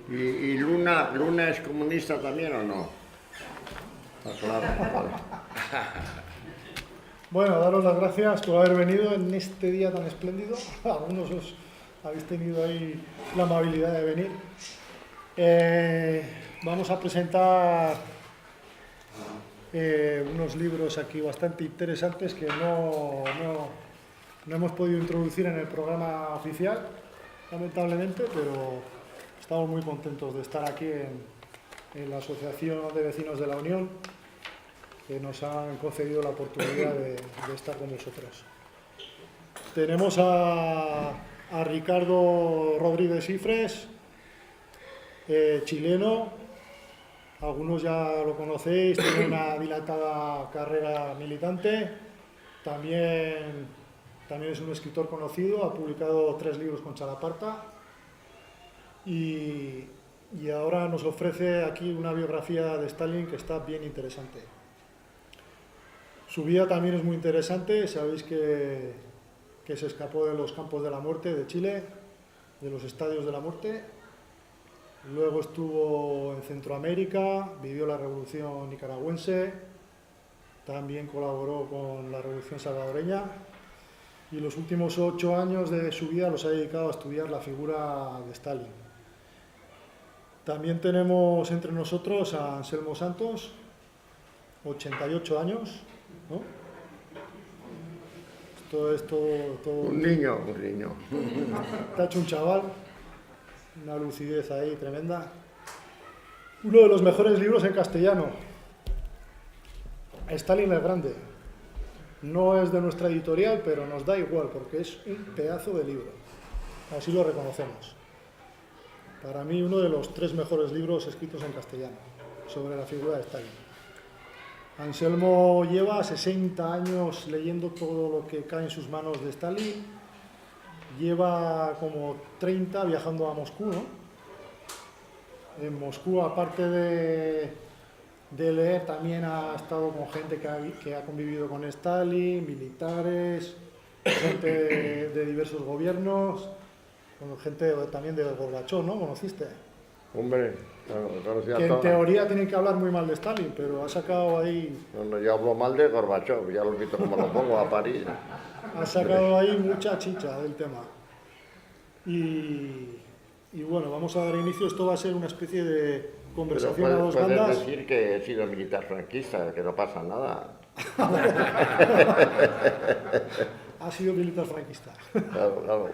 ¿Y Luna es comunista también o no? Ah, claro, vale. Bueno, daros las gracias por haber venido en este día tan espléndido. Algunos os habéis tenido ahí la amabilidad de venir. Vamos a presentar unos libros aquí bastante interesantes que no hemos podido introducir en el programa oficial, lamentablemente, pero estamos muy contentos de estar aquí en la Asociación de Vecinos de la Unión, que nos han concedido la oportunidad de estar con vosotros. Tenemos a Ricardo Rodríguez Cifres, chileno. Algunos ya lo conocéis, tiene una dilatada carrera militante. También es un escritor conocido, ha publicado 3 libros con Chalaparta y ahora nos ofrece aquí una biografía de Stalin que está bien interesante. Su vida también es muy interesante. Sabéis que se escapó de los campos de la muerte de Chile, de los estadios de la muerte. Luego estuvo en Centroamérica, vivió la revolución nicaragüense, también colaboró con la revolución salvadoreña y los últimos 8 años de su vida los ha dedicado a estudiar la figura de Stalin. También tenemos entre nosotros a Anselmo Santos, 88 años, ¿no? Esto es todo... Un niño. Está hecho un chaval, una lucidez ahí tremenda. Uno de los mejores libros en castellano, Stalin el Grande. No es de nuestra editorial, pero nos da igual, porque es un pedazo de libro. Así lo reconocemos. Para mí, uno de los 3 mejores libros escritos en castellano sobre la figura de Stalin. Anselmo lleva 60 años leyendo todo lo que cae en sus manos de Stalin. Lleva como 30 viajando a Moscú, ¿no? En Moscú, aparte de leer, también ha estado con gente que ha convivido con Stalin, militares, gente de diversos gobiernos, con gente también de Gorbachov, ¿no? ¿Conociste? Hombre, conocía Que en todo. teoría tienen que hablar muy mal de Stalin, pero ha sacado ahí... No, yo hablo mal de Gorbachov, ya lo he visto como lo pongo a París. Ha sacado ahí mucha chicha del tema. Y bueno, vamos a dar inicio. Esto va a ser una especie de conversación a dos puedes bandas. decir que he sido militar franquista, que no pasa nada. Ha sido militar franquista. Claro.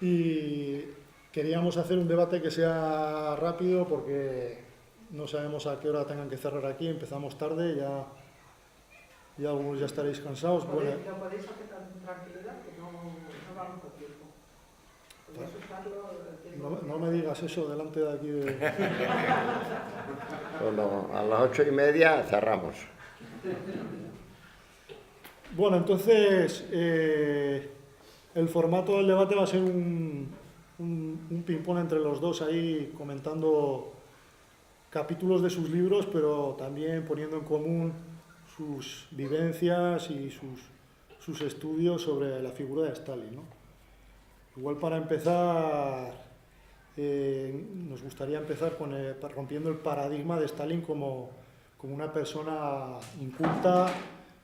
Y queríamos hacer un debate que sea rápido porque no sabemos a qué hora tengan que cerrar aquí. Empezamos tarde, ya algunos ya estaréis cansados. Lo podéis hacer con tranquilidad, que no va mucho tiempo. No me digas eso delante de aquí. Bueno, a las 8:30 cerramos. Bueno, entonces el formato del debate va a ser un ping-pong entre los dos ahí comentando capítulos de sus libros, pero también poniendo en común sus vivencias y sus estudios sobre la figura de Stalin, ¿no? Igual para empezar, nos gustaría empezar rompiendo el paradigma de Stalin como una persona inculta,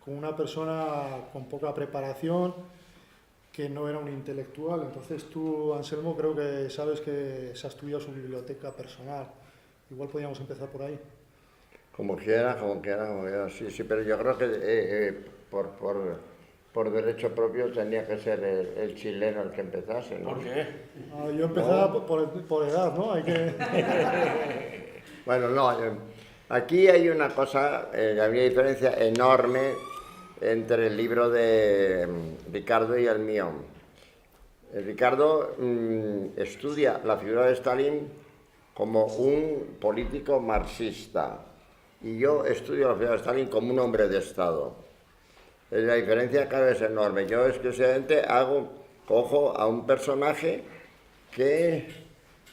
como una persona con poca preparación, que no era un intelectual. Entonces tú, Anselmo, creo que sabes que se ha estudiado su biblioteca personal. Igual podríamos empezar por ahí. Como quiera. Sí, pero yo creo que por derecho propio tenía que ser el chileno el que empezase, ¿no? ¿Por qué? Yo empezaba por edad, ¿no? Hay que... Bueno, no, aquí hay una cosa, había diferencia enorme entre el libro de Ricardo y el mío. Ricardo estudia la figura de Stalin como un político marxista y yo estudio la figura de Stalin como un hombre de Estado. La diferencia cada vez es enorme. Yo exclusivamente cojo a un personaje que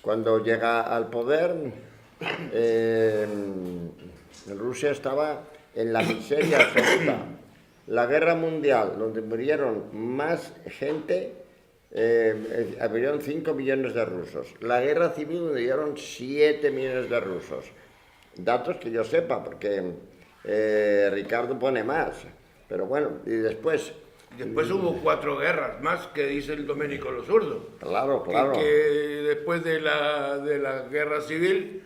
cuando llega al poder, Rusia estaba en la miseria absoluta. La guerra mundial, donde murieron más gente murieron 5 millones de rusos. La guerra civil murieron 7 millones de rusos. Datos que yo sepa, porque Ricardo pone más. Pero bueno, y después... Después hubo 4 guerras más que dice el Domenico Lo Zurdo. Claro. Que después de la guerra civil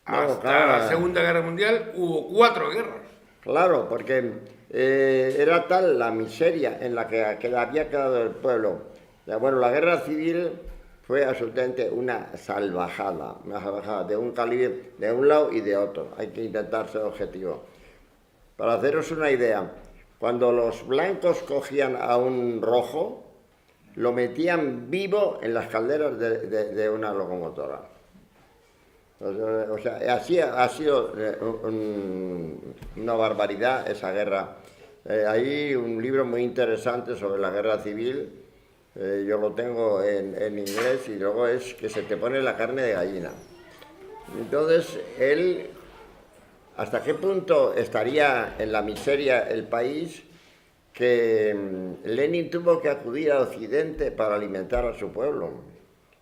hasta claro. la Segunda Guerra Mundial hubo 4 guerras. Claro, porque era tal la miseria en la que había quedado el pueblo. Bueno, la guerra civil fue absolutamente una salvajada de un calibre de un lado y de otro. Hay que intentar ser objetivo. Para haceros una idea, cuando los blancos cogían a un rojo, lo metían vivo en las calderas de una locomotora. O sea, así ha sido una barbaridad esa guerra. Hay un libro muy interesante sobre la guerra civil, yo lo tengo en inglés, y luego es que se te pone la carne de gallina. Entonces, él, ¿hasta qué punto estaría en la miseria el país que Lenin tuvo que acudir a Occidente para alimentar a su pueblo?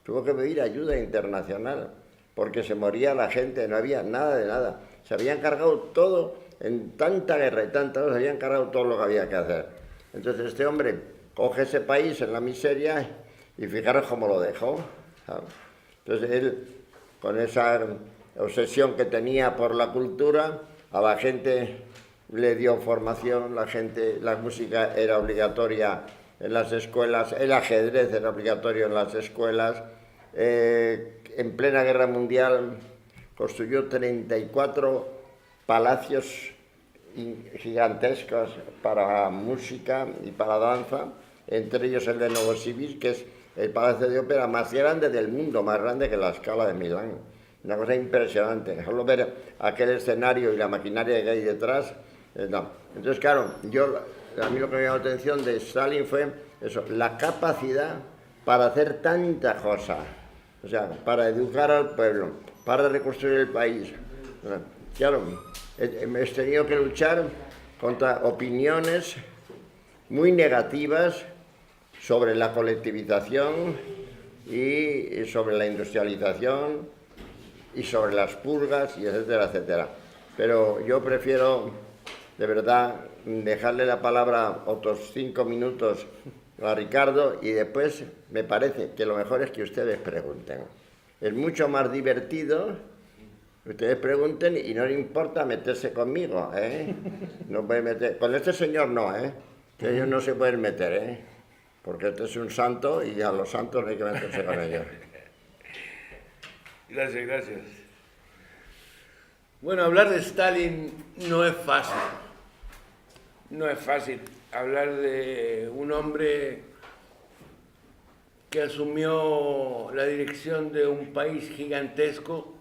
Tuvo que pedir ayuda internacional, porque se moría la gente, no había nada de nada. Se habían cargado todo, en tanta guerra y tanta, se habían cargado todo lo que había que hacer. Entonces este hombre coge ese país en la miseria y fijaros cómo lo dejó, ¿sabes? Entonces él, con esa obsesión que tenía por la cultura, a la gente le dio formación, la música era obligatoria en las escuelas, el ajedrez era obligatorio en las escuelas. En plena guerra mundial construyó 34 palacios gigantescos para música y para danza, entre ellos el de Novosibirsk, que es el palacio de ópera más grande del mundo, más grande que la Scala de Milán. Una cosa impresionante, solo ver aquel escenario y la maquinaria que hay detrás. No. Entonces, claro, a mí lo que me llamó la atención de Stalin fue eso, la capacidad para hacer tanta cosa. O sea, para educar al pueblo, para reconstruir el país. Claro, hemos tenido que luchar contra opiniones muy negativas sobre la colectivización y sobre la industrialización y sobre las purgas, y etcétera, etcétera. Pero yo prefiero, de verdad, dejarle la palabra otros 5 minutos a Ricardo, y después me parece que lo mejor es que ustedes pregunten. Es mucho más divertido que ustedes pregunten y no le importa meterse conmigo, ¿eh? No pueden meter, con este señor no, ¿eh? Que ellos no se pueden meter, ¿eh? Porque este es un santo y a los santos no hay que meterse con ellos. Gracias. Bueno, hablar de Stalin no es fácil. No es fácil hablar de un hombre que asumió la dirección de un país gigantesco,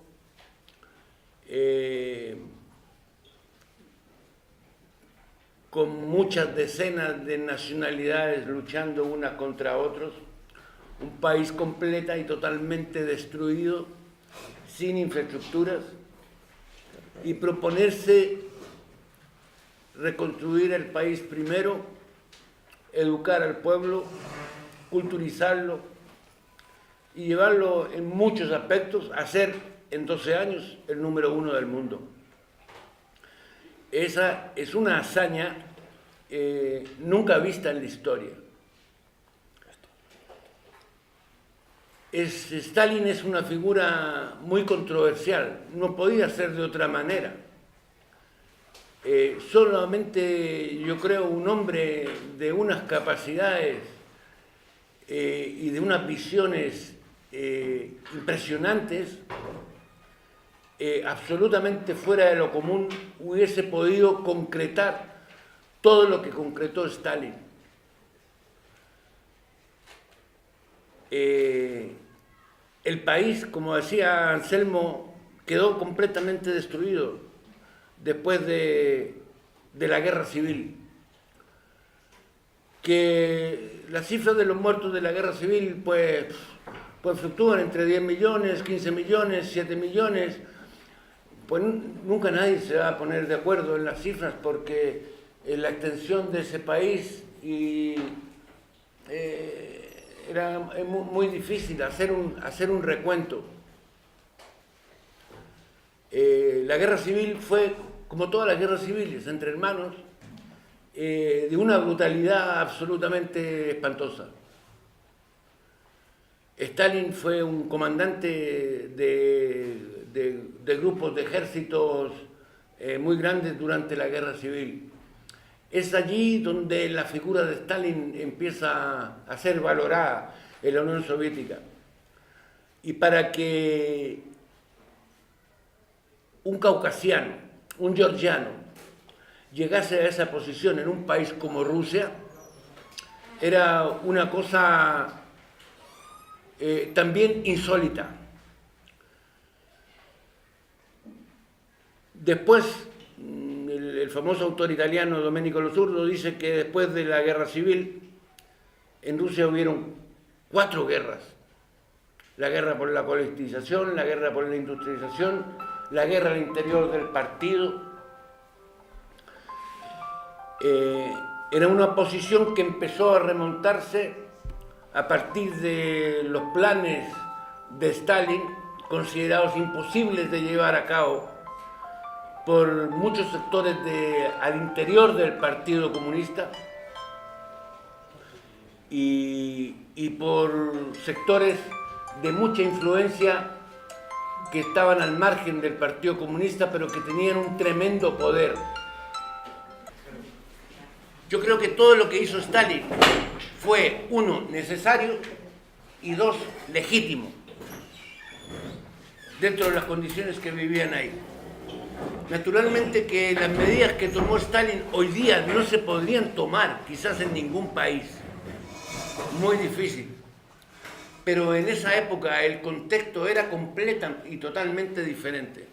con muchas decenas de nacionalidades luchando unas contra otros, un país completa y totalmente destruido, sin infraestructuras, y proponerse reconstruir el país primero, educar al pueblo, culturizarlo y llevarlo en muchos aspectos a ser en 12 años el número 1 del mundo. Esa es una hazaña nunca vista en la historia. Stalin es una figura muy controversial, no podía ser de otra manera. Solamente, yo creo, un hombre de unas capacidades y de unas visiones impresionantes, absolutamente fuera de lo común, hubiese podido concretar todo lo que concretó Stalin. El país, como decía Anselmo, quedó completamente destruido después de la guerra civil. Que las cifras de los muertos de la guerra civil pues fluctúan entre 10 millones, 15 millones, 7 millones. Pues nunca nadie se va a poner de acuerdo en las cifras, porque la extensión de ese país y era muy difícil hacer un recuento. La guerra civil fue, como todas las guerras civiles, entre hermanos, de una brutalidad absolutamente espantosa. Stalin fue un comandante de grupos de ejércitos muy grandes durante la guerra civil. Es allí donde la figura de Stalin empieza a ser valorada en la Unión Soviética. Y para que un caucasiano, un georgiano, llegase a esa posición en un país como Rusia, era una cosa también insólita. Después, el famoso autor italiano Domenico Lo Zurdo dice que después de la guerra civil, en Rusia hubieron 4 guerras. La guerra por la colectivización, la guerra por la industrialización, la guerra al interior del partido. Era una posición que empezó a remontarse a partir de los planes de Stalin, considerados imposibles de llevar a cabo por muchos sectores al interior del Partido Comunista y por sectores de mucha influencia que estaban al margen del Partido Comunista, pero que tenían un tremendo poder. Yo creo que todo lo que hizo Stalin fue, 1, necesario y 2, legítimo, dentro de las condiciones que vivían ahí. Naturalmente que las medidas que tomó Stalin hoy día no se podrían tomar, quizás en ningún país. Muy difícil. Pero en esa época el contexto era completa y totalmente diferente.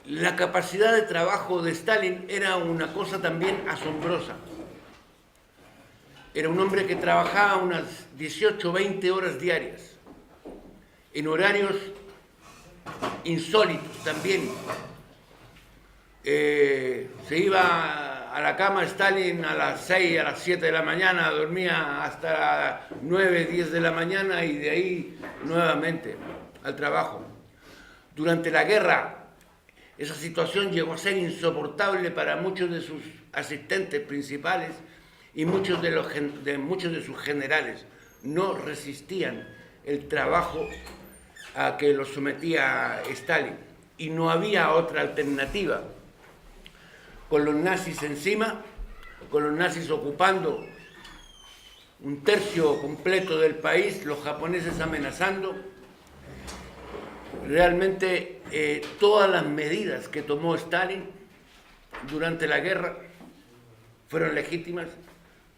La capacidad de trabajo de Stalin era una cosa también asombrosa. Era un hombre que trabajaba unas 18 o 20 horas diarias, en horarios insólitos también. Se iba a la cama Stalin a las 6, a las 7 de la mañana, dormía hasta 9, 10 de la mañana y de ahí nuevamente al trabajo. Durante la guerra, esa situación llegó a ser insoportable para muchos de sus asistentes principales y muchos de sus generales. No resistían el trabajo a que los sometía Stalin y no había otra alternativa. Con los nazis encima, con los nazis ocupando un tercio completo del país, los japoneses amenazando, realmente todas las medidas que tomó Stalin durante la guerra fueron legítimas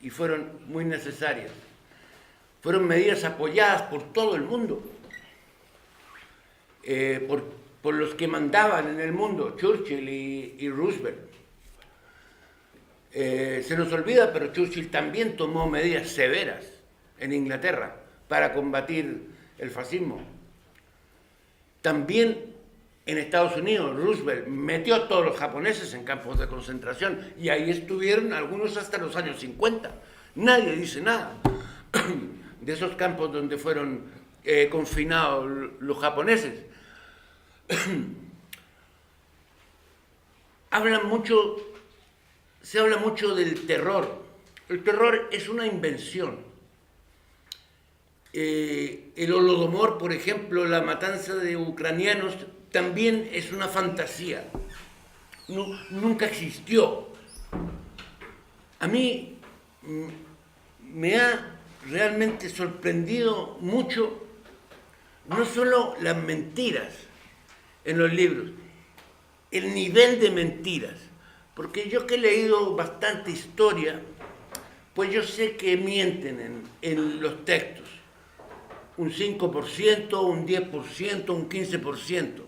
y fueron muy necesarias. Fueron medidas apoyadas por todo el mundo, por los que mandaban en el mundo, Churchill y Roosevelt. Se nos olvida, pero Churchill también tomó medidas severas en Inglaterra para combatir el fascismo. También en Estados Unidos, Roosevelt metió a todos los japoneses en campos de concentración y ahí estuvieron algunos hasta los años 50. Nadie dice nada de esos campos donde fueron confinados los japoneses. Se habla mucho del terror. El terror es una invención. El Holodomor, por ejemplo, la matanza de ucranianos, también es una fantasía. Nunca existió. A mí me ha realmente sorprendido mucho, no solo las mentiras en los libros, el nivel de mentiras. Porque yo que he leído bastante historia, pues yo sé que mienten en los textos. Un 5%, un 10%, un 15%.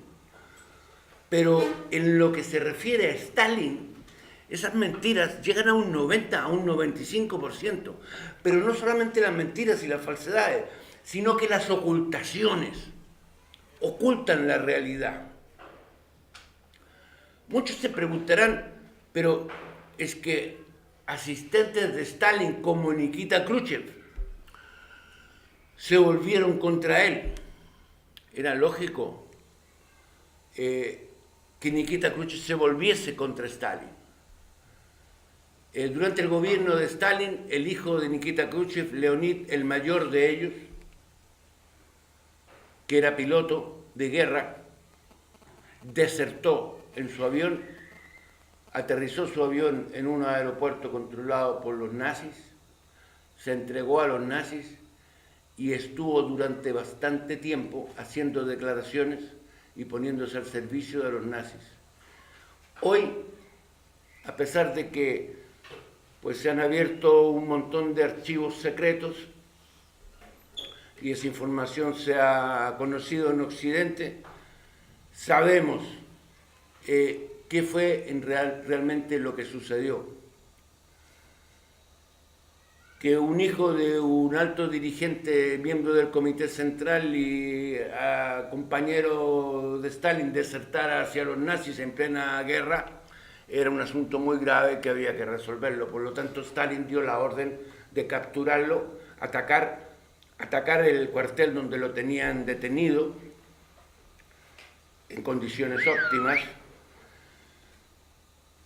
Pero en lo que se refiere a Stalin, esas mentiras llegan a un 90, a un 95%. Pero no solamente las mentiras y las falsedades, sino que las ocultaciones ocultan la realidad. Muchos se preguntarán, pero es que asistentes de Stalin como Nikita Khrushchev se volvieron contra él. Era lógico que Nikita Khrushchev se volviese contra Stalin. Durante el gobierno de Stalin, el hijo de Nikita Khrushchev, Leonid, el mayor de ellos, que era piloto de guerra, desertó en su avión, aterrizó su avión en un aeropuerto controlado por los nazis, se entregó a los nazis y estuvo durante bastante tiempo haciendo declaraciones y poniéndose al servicio de los nazis. Hoy, a pesar de que pues, se han abierto un montón de archivos secretos y esa información se ha conocido en Occidente, sabemos qué fue realmente lo que sucedió. Que un hijo de un alto dirigente, miembro del Comité Central y compañero de Stalin desertara hacia los nazis en plena guerra, era un asunto muy grave que había que resolverlo. Por lo tanto, Stalin dio la orden de capturarlo, atacar el cuartel donde lo tenían detenido en condiciones óptimas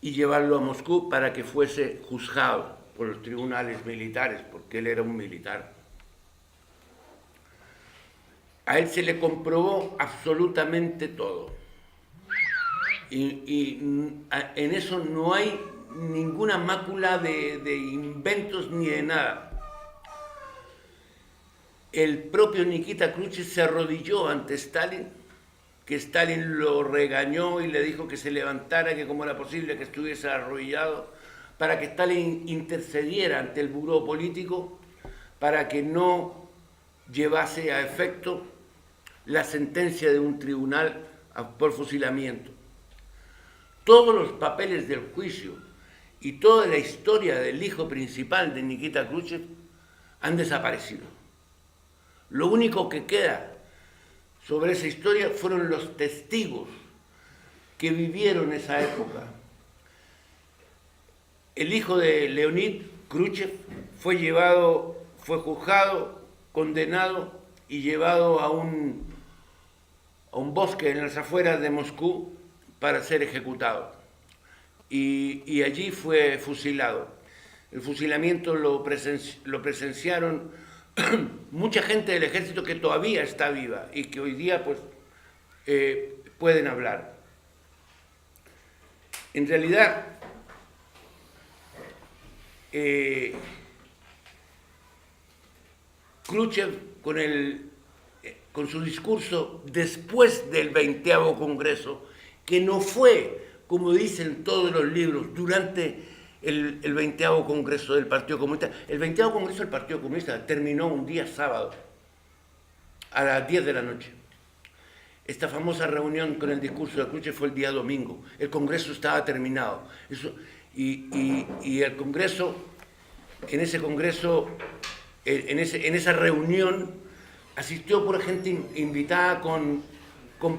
y llevarlo a Moscú para que fuese juzgado por los tribunales militares, porque él era un militar. A él se le comprobó absolutamente todo. Y en eso no hay ninguna mácula de inventos ni de nada. El propio Nikita Khrushchev se arrodilló ante Stalin, que Stalin lo regañó y le dijo que se levantara, que cómo era posible que estuviese arrodillado, para que Stalin intercediera ante el buró político para que no llevase a efecto la sentencia de un tribunal por fusilamiento. Todos los papeles del juicio y toda la historia del hijo principal de Nikita Khrushchev han desaparecido. Lo único que queda sobre esa historia fueron los testigos que vivieron esa época. El hijo de Leonid Khrushchev fue juzgado, condenado y llevado a un bosque en las afueras de Moscú para ser ejecutado. Y allí fue fusilado. El fusilamiento lo presenciaron mucha gente del ejército que todavía está viva y que hoy día pues, pueden hablar. En realidad, Khrushchev con su discurso después del 20º Congreso, que no fue, como dicen todos los libros, durante el 20º Congreso del Partido Comunista. El 20º Congreso del Partido Comunista terminó un día sábado, a las 10 de la noche. Esta famosa reunión con el discurso de Khrushchev fue el día domingo. El Congreso estaba terminado. Y el Congreso, en esa reunión, asistió por gente invitada con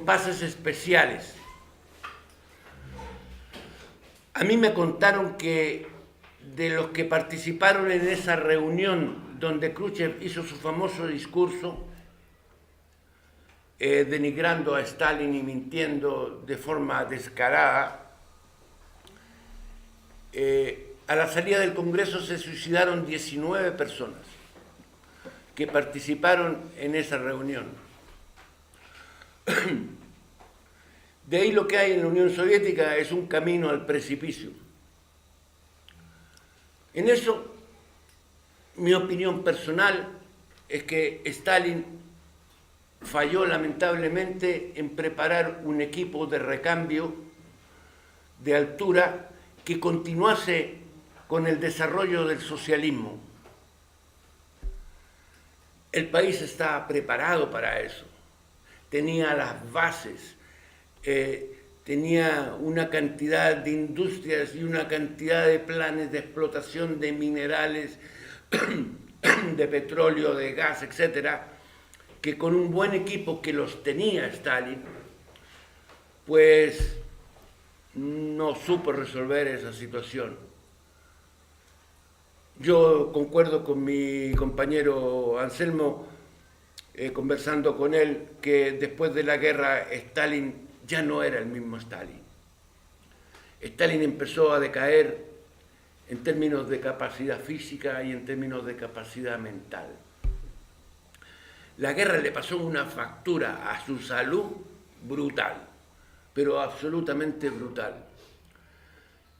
pases especiales. A mí me contaron que de los que participaron en esa reunión donde Khrushchev hizo su famoso discurso, denigrando a Stalin y mintiendo de forma descarada, a la salida del Congreso se suicidaron 19 personas que participaron en esa reunión. De ahí lo que hay en la Unión Soviética es un camino al precipicio. En eso, mi opinión personal es que Stalin falló lamentablemente en preparar un equipo de recambio de altura que continuase con el desarrollo del socialismo. El país estaba preparado para eso, tenía las bases, tenía una cantidad de industrias y una cantidad de planes de explotación de minerales, de petróleo, de gas, etcétera, que con un buen equipo que los tenía Stalin, pues no supo resolver esa situación. Yo concuerdo con mi compañero Anselmo, conversando con él, que después de la guerra Stalin ya no era el mismo Stalin. Stalin empezó a decaer en términos de capacidad física y en términos de capacidad mental. La guerra le pasó una factura a su salud brutal, pero absolutamente brutal.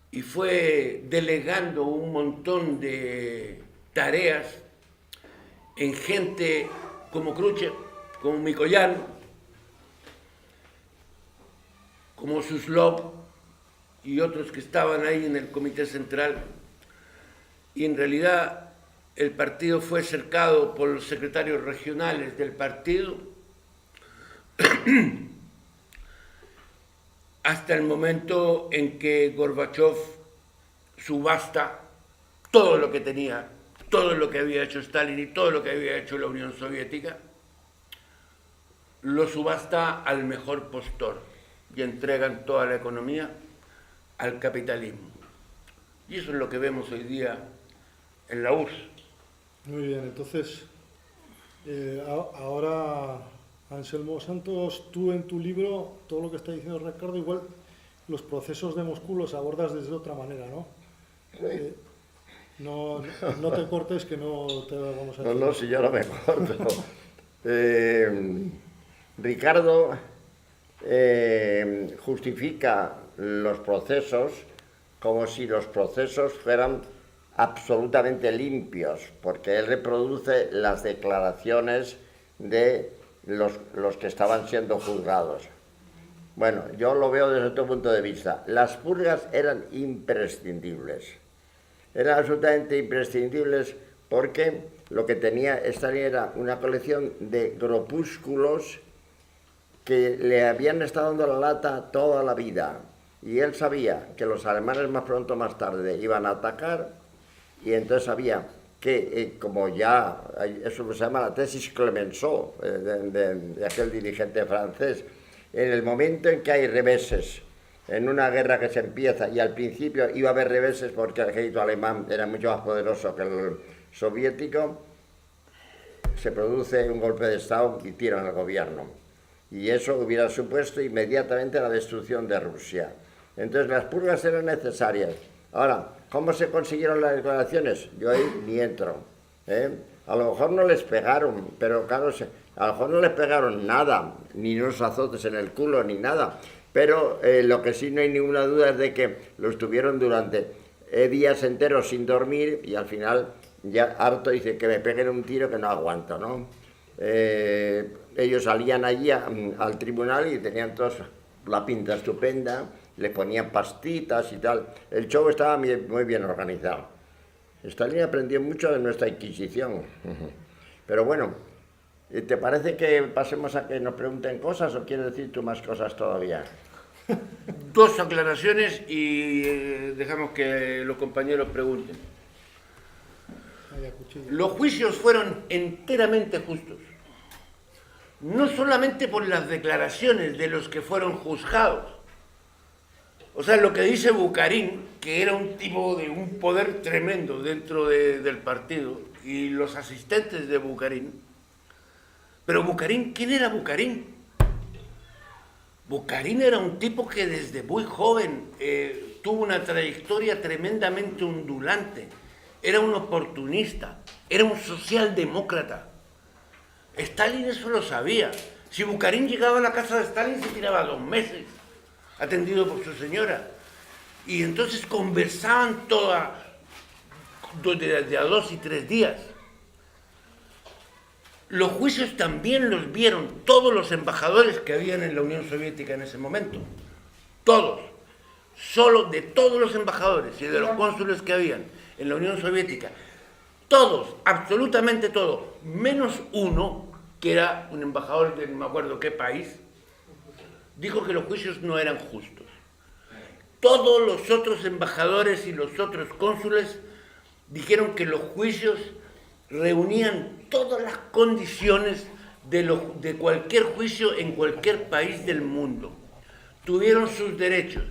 Y fue delegando un montón de tareas en gente como Khrushchev, como Mikoyan, como Suslov y otros que estaban ahí en el Comité Central. Y en realidad el partido fue cercado por los secretarios regionales del partido hasta el momento en que Gorbachev subasta todo lo que tenía, todo lo que había hecho Stalin y todo lo que había hecho la Unión Soviética, lo subasta al mejor postor y entregan toda la economía al capitalismo. Y eso es lo que vemos hoy día en la URSS. Muy bien, entonces, ahora, Anselmo Santos, tú en tu libro, todo lo que está diciendo Ricardo, igual los procesos de Moscú los abordas desde otra manera, ¿no? No te cortes, que no te vamos a decir. No, si yo no me corto. Ricardo justifica los procesos como si los procesos fueran absolutamente limpios, porque él reproduce las declaraciones de los que estaban siendo juzgados. Bueno, yo lo veo desde otro punto de vista. Las purgas eran imprescindibles. Eran absolutamente imprescindibles porque lo que tenía Stalin era una colección de grupúsculos que le habían estado dando la lata toda la vida. Y él sabía que los alemanes más pronto o más tarde iban a atacar, y entonces sabía que, como ya, eso se llama la tesis Clemenceau, de aquel dirigente francés, en el momento en que hay reveses, en una guerra que se empieza, y al principio iba a haber reveses porque el ejército alemán era mucho más poderoso que el soviético, se produce un golpe de Estado y tiran al gobierno. Y eso hubiera supuesto inmediatamente la destrucción de Rusia. Entonces las purgas eran necesarias. Ahora, ¿cómo se consiguieron las declaraciones? Yo ahí ni entro. A lo mejor no les pegaron, pero claro, a lo mejor no les pegaron nada, ni unos azotes en el culo, ni nada. Pero lo que sí no hay ninguna duda es de que los tuvieron durante días enteros sin dormir, y al final ya harto dice que me peguen un tiro que no aguanto, ¿no? Ellos salían allí al tribunal y tenían todos la pinta estupenda, les ponían pastitas y tal. El show estaba muy bien organizado. Stalin aprendió mucho de nuestra Inquisición. Pero bueno, ¿te parece que pasemos a que nos pregunten cosas o quieres decir tú más cosas todavía? Dos aclaraciones y dejamos que los compañeros pregunten. Los juicios fueron enteramente justos. No solamente por las declaraciones de los que fueron juzgados. O sea, lo que dice Bukharin, que era un tipo de un poder tremendo dentro del partido, y los asistentes de Bukharin. Pero Bukharin, ¿quién era Bukharin? Bukharin era un tipo que desde muy joven tuvo una trayectoria tremendamente ondulante. Era un oportunista, era un socialdemócrata. Stalin eso lo sabía. Si Bukharin llegaba a la casa de Stalin se tiraba 2 meses, atendido por su señora. Y entonces conversaban de a 2 y 3 días. Los juicios también los vieron todos los embajadores que habían en la Unión Soviética en ese momento. Todos. Solo de todos los embajadores y de los cónsules que habían en la Unión Soviética. Todos, absolutamente todos, menos uno, que era un embajador de no me acuerdo qué país, dijo que los juicios no eran justos. Todos los otros embajadores y los otros cónsules dijeron que los juicios reunían todas las condiciones de cualquier juicio en cualquier país del mundo. Tuvieron sus derechos.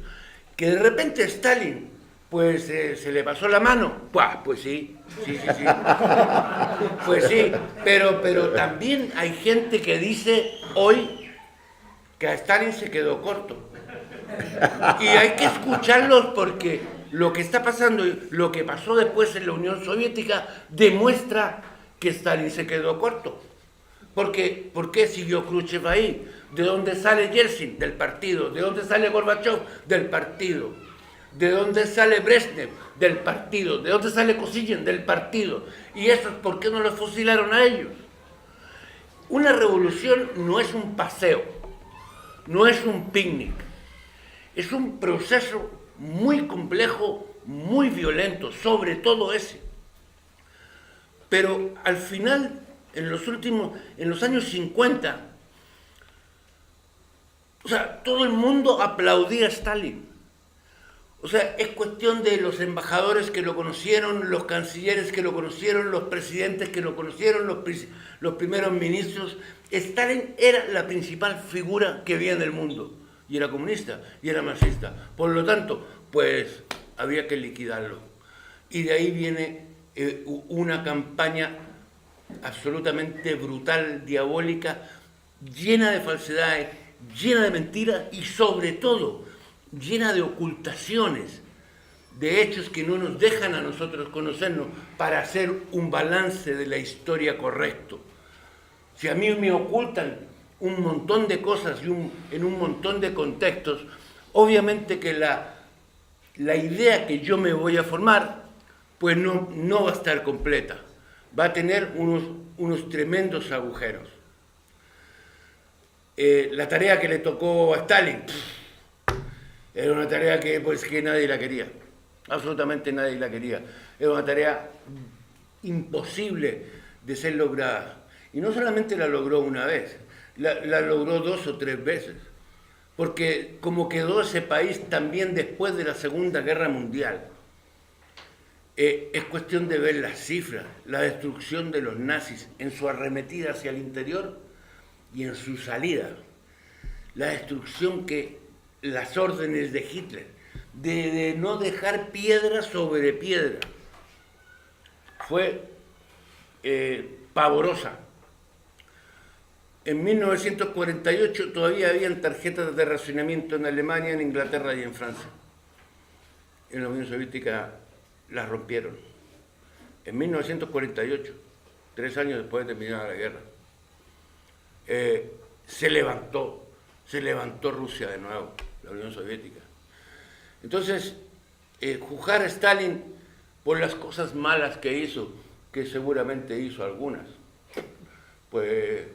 Que de repente Stalin pues se le pasó la mano. Pues sí, sí. Pues sí, pero también hay gente que dice hoy que a Stalin se quedó corto. Y hay que escucharlos porque lo que está pasando y lo que pasó después en la Unión Soviética demuestra que Stalin se quedó corto. Porque, ¿por qué siguió Khrushchev ahí? ¿De dónde sale Yeltsin? Del partido. ¿De dónde sale Gorbachev? Del partido. ¿De dónde sale Brezhnev? Del partido. ¿De dónde sale Kosygin? Del partido. ¿Y eso por qué no los fusilaron a ellos? Una revolución no es un paseo, no es un picnic. Es un proceso muy complejo, muy violento, sobre todo ese. Pero al final, en los años 50, o sea, todo el mundo aplaudía a Stalin. O sea, es cuestión de los embajadores que lo conocieron, los cancilleres que lo conocieron, los presidentes que lo conocieron, los primeros ministros. Stalin era la principal figura que había en el mundo. Y era comunista, y era marxista. Por lo tanto, pues había que liquidarlo. Y de ahí viene una campaña absolutamente brutal, diabólica, llena de falsedades, llena de mentiras y sobre todo llena de ocultaciones, de hechos que no nos dejan a nosotros conocernos para hacer un balance de la historia correcto. Si a mí me ocultan un montón de cosas en un montón de contextos, obviamente que la idea que yo me voy a formar, pues no va a estar completa. Va a tener unos tremendos agujeros. La tarea que le tocó a Stalin era una tarea que nadie la quería. Absolutamente nadie la quería. Era una tarea imposible de ser lograda. Y no solamente la logró una vez, la logró 2 o 3 veces. Porque como quedó ese país también después de la Segunda Guerra Mundial, es cuestión de ver las cifras, la destrucción de los nazis en su arremetida hacia el interior y en su salida. La destrucción que las órdenes de Hitler, de no dejar piedra sobre piedra, fue pavorosa. En 1948 todavía habían tarjetas de racionamiento en Alemania, en Inglaterra y en Francia. En la Unión Soviética las rompieron. En 1948, 3 años después de terminar la guerra, se levantó Rusia de nuevo, la Unión Soviética. Entonces, juzgar a Stalin por las cosas malas que hizo, que seguramente hizo algunas, pues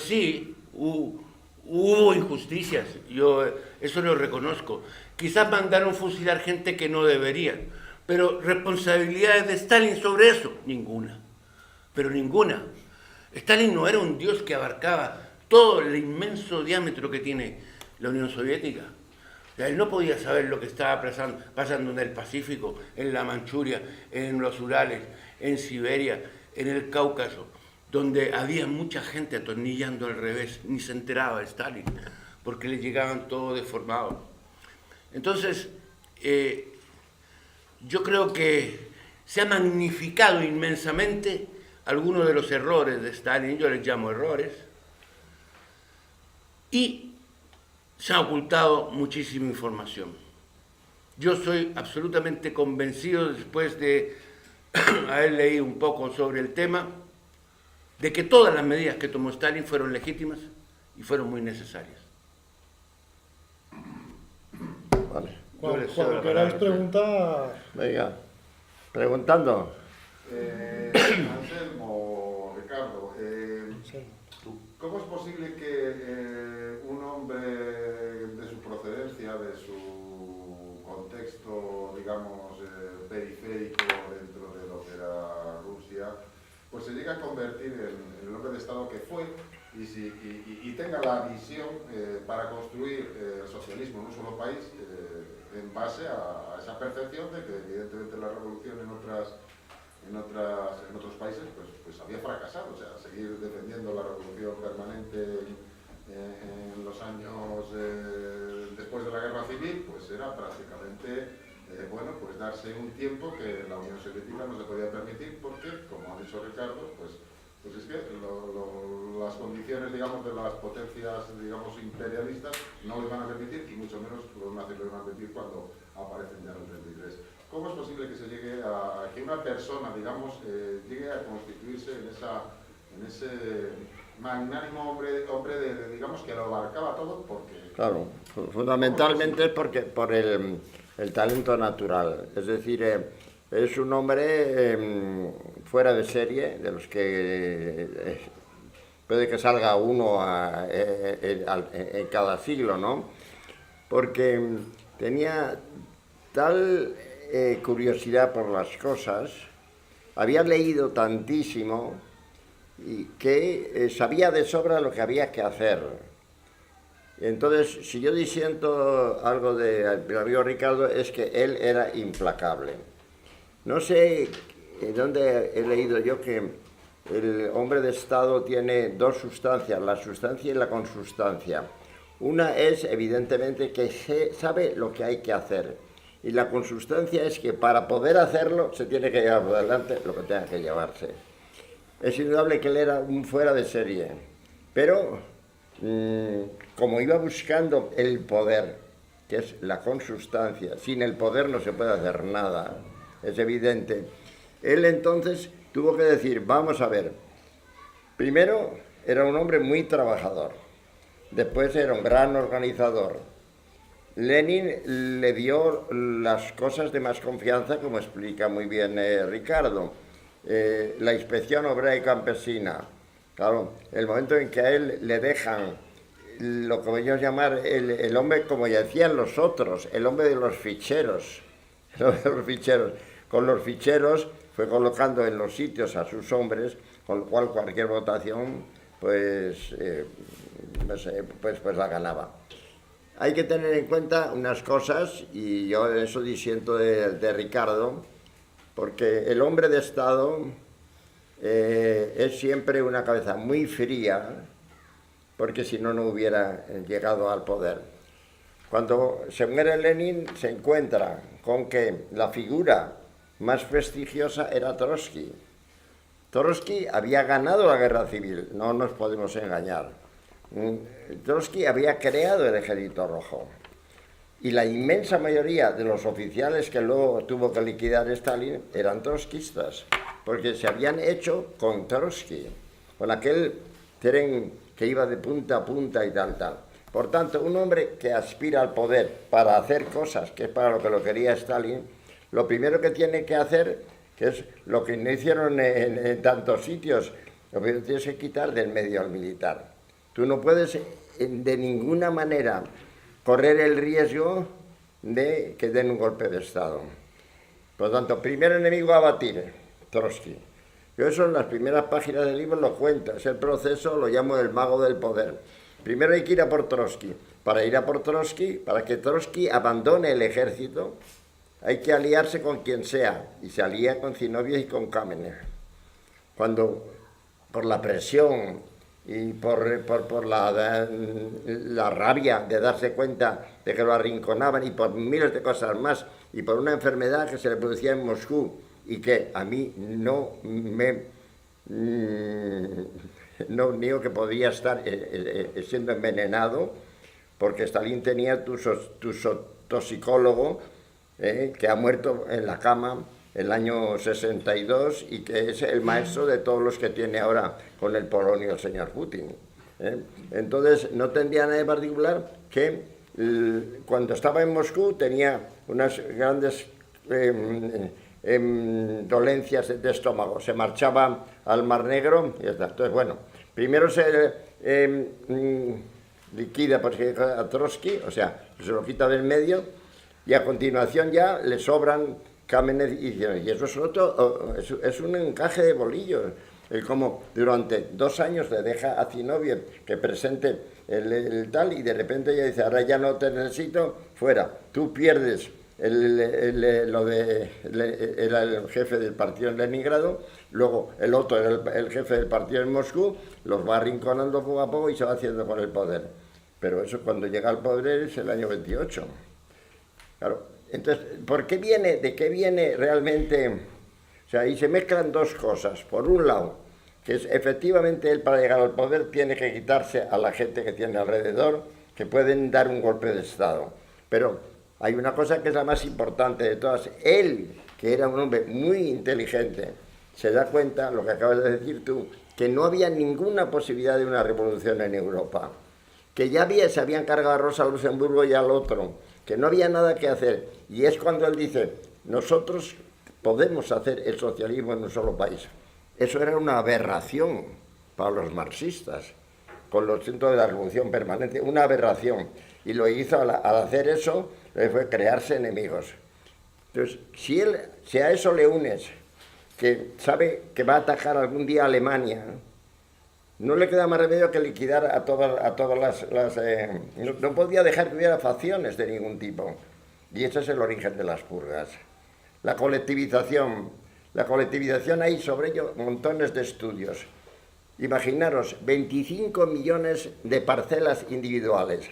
sí, hubo injusticias, yo eso lo reconozco. Quizás mandaron fusilar gente que no deberían, pero responsabilidades de Stalin sobre eso, ninguna, pero ninguna. Stalin no era un dios que abarcaba todo el inmenso diámetro que tiene la Unión Soviética. O sea, él no podía saber lo que estaba pasando en el Pacífico, en la Manchuria, en los Urales, en Siberia, en el Cáucaso, donde había mucha gente atornillando al revés, ni se enteraba de Stalin, porque le llegaban todo deformado. Entonces, yo creo que se ha magnificado inmensamente algunos de los errores de Stalin, yo les llamo errores, y se ha ocultado muchísima información. Yo soy absolutamente convencido, después de haber leído un poco sobre el tema, de que todas las medidas que tomó Stalin fueron legítimas y fueron muy necesarias. Vale. Cuando queráis preguntar... Venga, preguntando. Anselmo, Ricardo, ¿cómo es posible que un hombre de su procedencia, de su contexto, digamos, periférico dentro de lo que era Rusia, pues se llegue a convertir en el hombre de Estado que fue y tenga la visión para construir el socialismo en un solo país en base a esa percepción de que evidentemente la revolución en otros países pues había fracasado? O sea, seguir defendiendo la revolución permanente en los años después de la Guerra Civil, pues era prácticamente, bueno, pues darse un tiempo que la Unión Soviética no se podía permitir porque, como ha dicho Ricardo, pues es que las condiciones, digamos, de las potencias, digamos, imperialistas no lo iban a permitir, y mucho menos los nazis lo iban a permitir cuando aparecen ya en el 33. ¿Cómo es posible que se llegue a que una persona, digamos, llegue a constituirse en ese magnánimo hombre de, digamos, que lo abarcaba todo? Porque... Claro, fundamentalmente es porque por el talento natural, es decir, es un hombre fuera de serie, de los que puede que salga uno en cada siglo, ¿no? Porque tenía tal curiosidad por las cosas, había leído tantísimo y que sabía de sobra lo que había que hacer. Entonces, si yo disiento algo del amigo Ricardo, es que él era implacable. No sé dónde he leído yo que el hombre de Estado tiene dos sustancias, la sustancia y la consustancia. Una es, evidentemente, que sabe lo que hay que hacer. Y la consustancia es que para poder hacerlo se tiene que llevar por delante lo que tenga que llevarse. Es indudable que él era un fuera de serie, pero como iba buscando el poder, que es la consustancia, sin el poder no se puede hacer nada, es evidente. Él entonces tuvo que decir, vamos a ver, primero era un hombre muy trabajador, después era un gran organizador. Lenin le dio las cosas de más confianza, como explica muy bien Ricardo. La inspección obrera y campesina. Claro, el momento en que a él le dejan lo que voy a llamar el hombre, como ya decían los otros, el hombre de los ficheros. El hombre de los ficheros. Con los ficheros fue colocando en los sitios a sus hombres, con lo cual cualquier votación pues la ganaba. Hay que tener en cuenta unas cosas, y yo eso disiento de Ricardo, porque el hombre de Estado es siempre una cabeza muy fría, porque si no, no hubiera llegado al poder. Cuando se muere Lenin, se encuentra con que la figura más prestigiosa era Trotsky. Trotsky había ganado la guerra civil, no nos podemos engañar. Trotsky había creado el Ejército Rojo. Y la inmensa mayoría de los oficiales que luego tuvo que liquidar Stalin eran trotskistas, porque se habían hecho con Trotsky, con aquel tren que iba de punta a punta y tal. Por tanto, un hombre que aspira al poder para hacer cosas, que es para lo que lo quería Stalin, lo primero que tiene que hacer, que es lo que no hicieron en tantos sitios, lo primero que tienes que quitar del medio al militar. Tú no puedes de ninguna manera correr el riesgo de que den un golpe de Estado. Por lo tanto, primer enemigo a batir, Trotsky. Yo eso en las primeras páginas del libro lo cuento, es el proceso, lo llamo el mago del poder. Primero hay que ir a por Trotsky. Para ir a por Trotsky, para que Trotsky abandone el ejército, hay que aliarse con quien sea, y se alía con Zinoviev y con Kamenev. Cuando, por la presión y por la rabia de darse cuenta de que lo arrinconaban, y por miles de cosas más, y por una enfermedad que se le producía en Moscú y que a mí no niego que podía estar siendo envenenado, porque Stalin tenía tu toxicólogo que ha muerto en la cama el año 62 y que es el maestro de todos los que tiene ahora con el polonio el señor Putin. Entonces no tendría nada de particular que cuando estaba en Moscú tenía unas grandes dolencias de estómago, se marchaba al Mar Negro y ya está. Entonces, bueno, primero se liquida a Trotsky, o sea, se lo quita del medio, y a continuación ya le sobran Kamenev y eso es un encaje de bolillos. Es como durante 2 años le deja a Zinoviev que presente el tal, y de repente ya dice, ahora ya no te necesito, fuera. Tú pierdes era el jefe del partido en Leningrado, luego el otro era el jefe del partido en Moscú, los va arrinconando poco a poco y se va haciendo con el poder. Pero eso cuando llega al poder es el año 28. Claro, entonces, ¿de qué viene realmente? O sea, ahí se mezclan dos cosas. Por un lado, que es efectivamente él para llegar al poder tiene que quitarse a la gente que tiene alrededor, que pueden dar un golpe de Estado. Pero hay una cosa que es la más importante de todas. Él, que era un hombre muy inteligente, se da cuenta, lo que acabas de decir tú, que no había ninguna posibilidad de una revolución en Europa, que ya se habían cargado a Rosa Luxemburgo y al otro, que no había nada que hacer. Y es cuando él dice, nosotros podemos hacer el socialismo en un solo país. Eso era una aberración para los marxistas, con los centros de la revolución permanente, una aberración. Y lo hizo al hacer eso, fue crearse enemigos. Entonces, si a eso le unes que sabe que va a atacar algún día a Alemania, no le queda más remedio que liquidar a todas las no podía dejar que hubiera facciones de ningún tipo. Y ese es el origen de las purgas. La colectivización hay sobre ello montones de estudios. Imaginaros, 25 millones de parcelas individuales.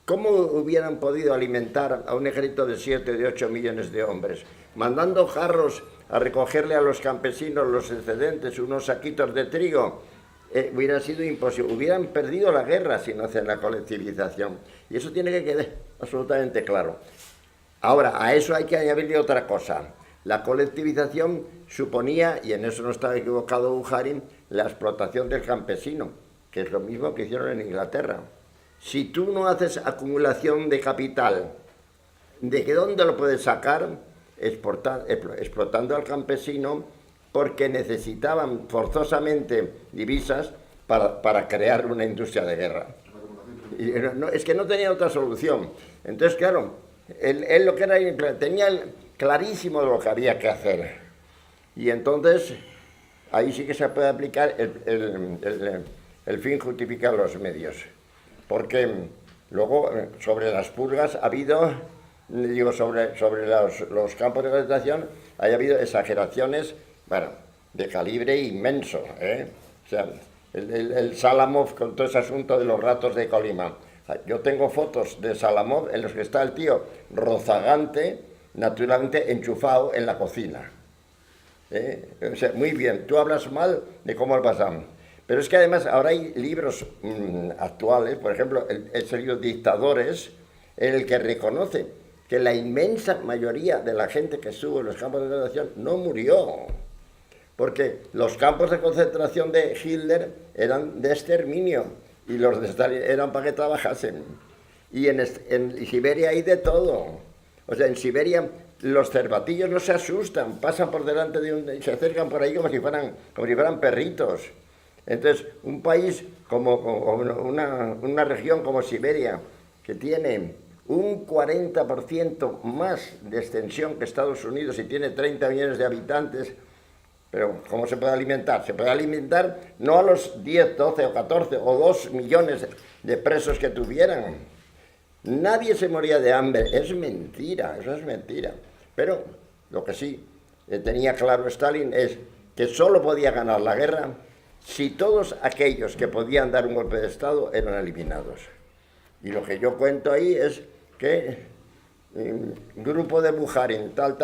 ¿Cómo hubieran podido alimentar a un ejército de 7 o de 8 millones de hombres? Mandando jarros a recogerle a los campesinos los excedentes, unos saquitos de trigo, hubiera sido imposible. Hubieran perdido la guerra si no hacen la colectivización. Y eso tiene que quedar absolutamente claro. Ahora, a eso hay que añadirle otra cosa. La colectivización suponía, y en eso no estaba equivocado Bukharin, la explotación del campesino, que es lo mismo que hicieron en Inglaterra. Si tú no haces acumulación de capital, ¿de qué dónde lo puedes sacar? Explotando al campesino, porque necesitaban forzosamente divisas para crear una industria de guerra. Y es que no tenía otra solución. Entonces, claro, él lo que era, tenía clarísimo lo que había que hacer. Y entonces, ahí sí que se puede aplicar el fin justifica los medios. Porque luego, sobre las purgas, ha habido, digo, sobre los campos de concentración, ha habido exageraciones, bueno, de calibre inmenso, ¿eh? O sea, el Salamov con todo ese asunto de los ratos de Colima. Yo tengo fotos de Salamov en los que está el tío rozagante, naturalmente enchufado en la cocina. O sea, muy bien, tú hablas mal de cómo lo pasamos. Pero es que además ahora hay libros actuales, por ejemplo, el libro Dictadores, en el que reconoce que la inmensa mayoría de la gente que estuvo en los campos de concentración no murió. Porque los campos de concentración de Hitler eran de exterminio y los de Stalin eran para que trabajasen. Y en Siberia hay de todo. O sea, en Siberia los cervatillos no se asustan, pasan por delante y se acercan por ahí como si fueran perritos. Entonces, un país como una región como Siberia, que tiene un 40% más de extensión que Estados Unidos y tiene 30 millones de habitantes, pero ¿cómo se puede alimentar? Se puede alimentar no a los 10, 12 o 14 o 2 millones de presos que tuvieran. Nadie se moría de hambre. Es mentira, eso es mentira. Pero lo que sí tenía claro Stalin es que solo podía ganar la guerra si todos aquellos que podían dar un golpe de Estado eran eliminados. Y lo que yo cuento ahí es que grupo de Bukharin, tal,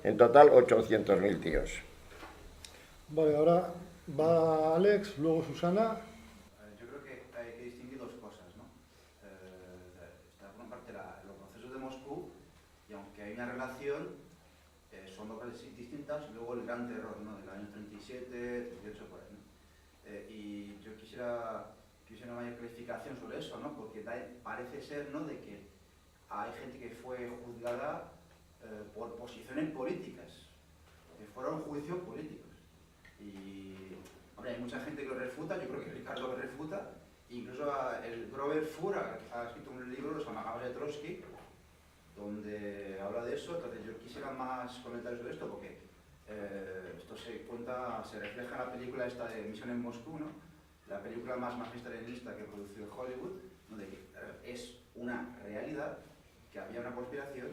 en total 800.000 tíos. Vale, ahora va Alex, luego Susana. Yo creo que hay que distinguir dos cosas, ¿no? Está por una parte los procesos de Moscú, y aunque hay una relación, son locales distintas, luego el gran terror, ¿no? Del año 37, 38, por ahí, ¿no? Y yo quisiera una mayor clarificación sobre eso, ¿no? Porque parece ser, ¿no?, de que hay gente que fue juzgada por posiciones políticas, que fueron juicios políticos. Y, hombre, hay mucha gente que lo refuta, yo creo que Ricardo lo refuta, incluso el Grover Fur ha escrito un libro, los Amagables de Trotsky, donde habla de eso. Entonces yo quisiera más comentarios sobre esto, porque esto se refleja en la película esta de Misión en Moscú, ¿no? La película más magistralista que produció Hollywood, donde es una realidad que había una conspiración,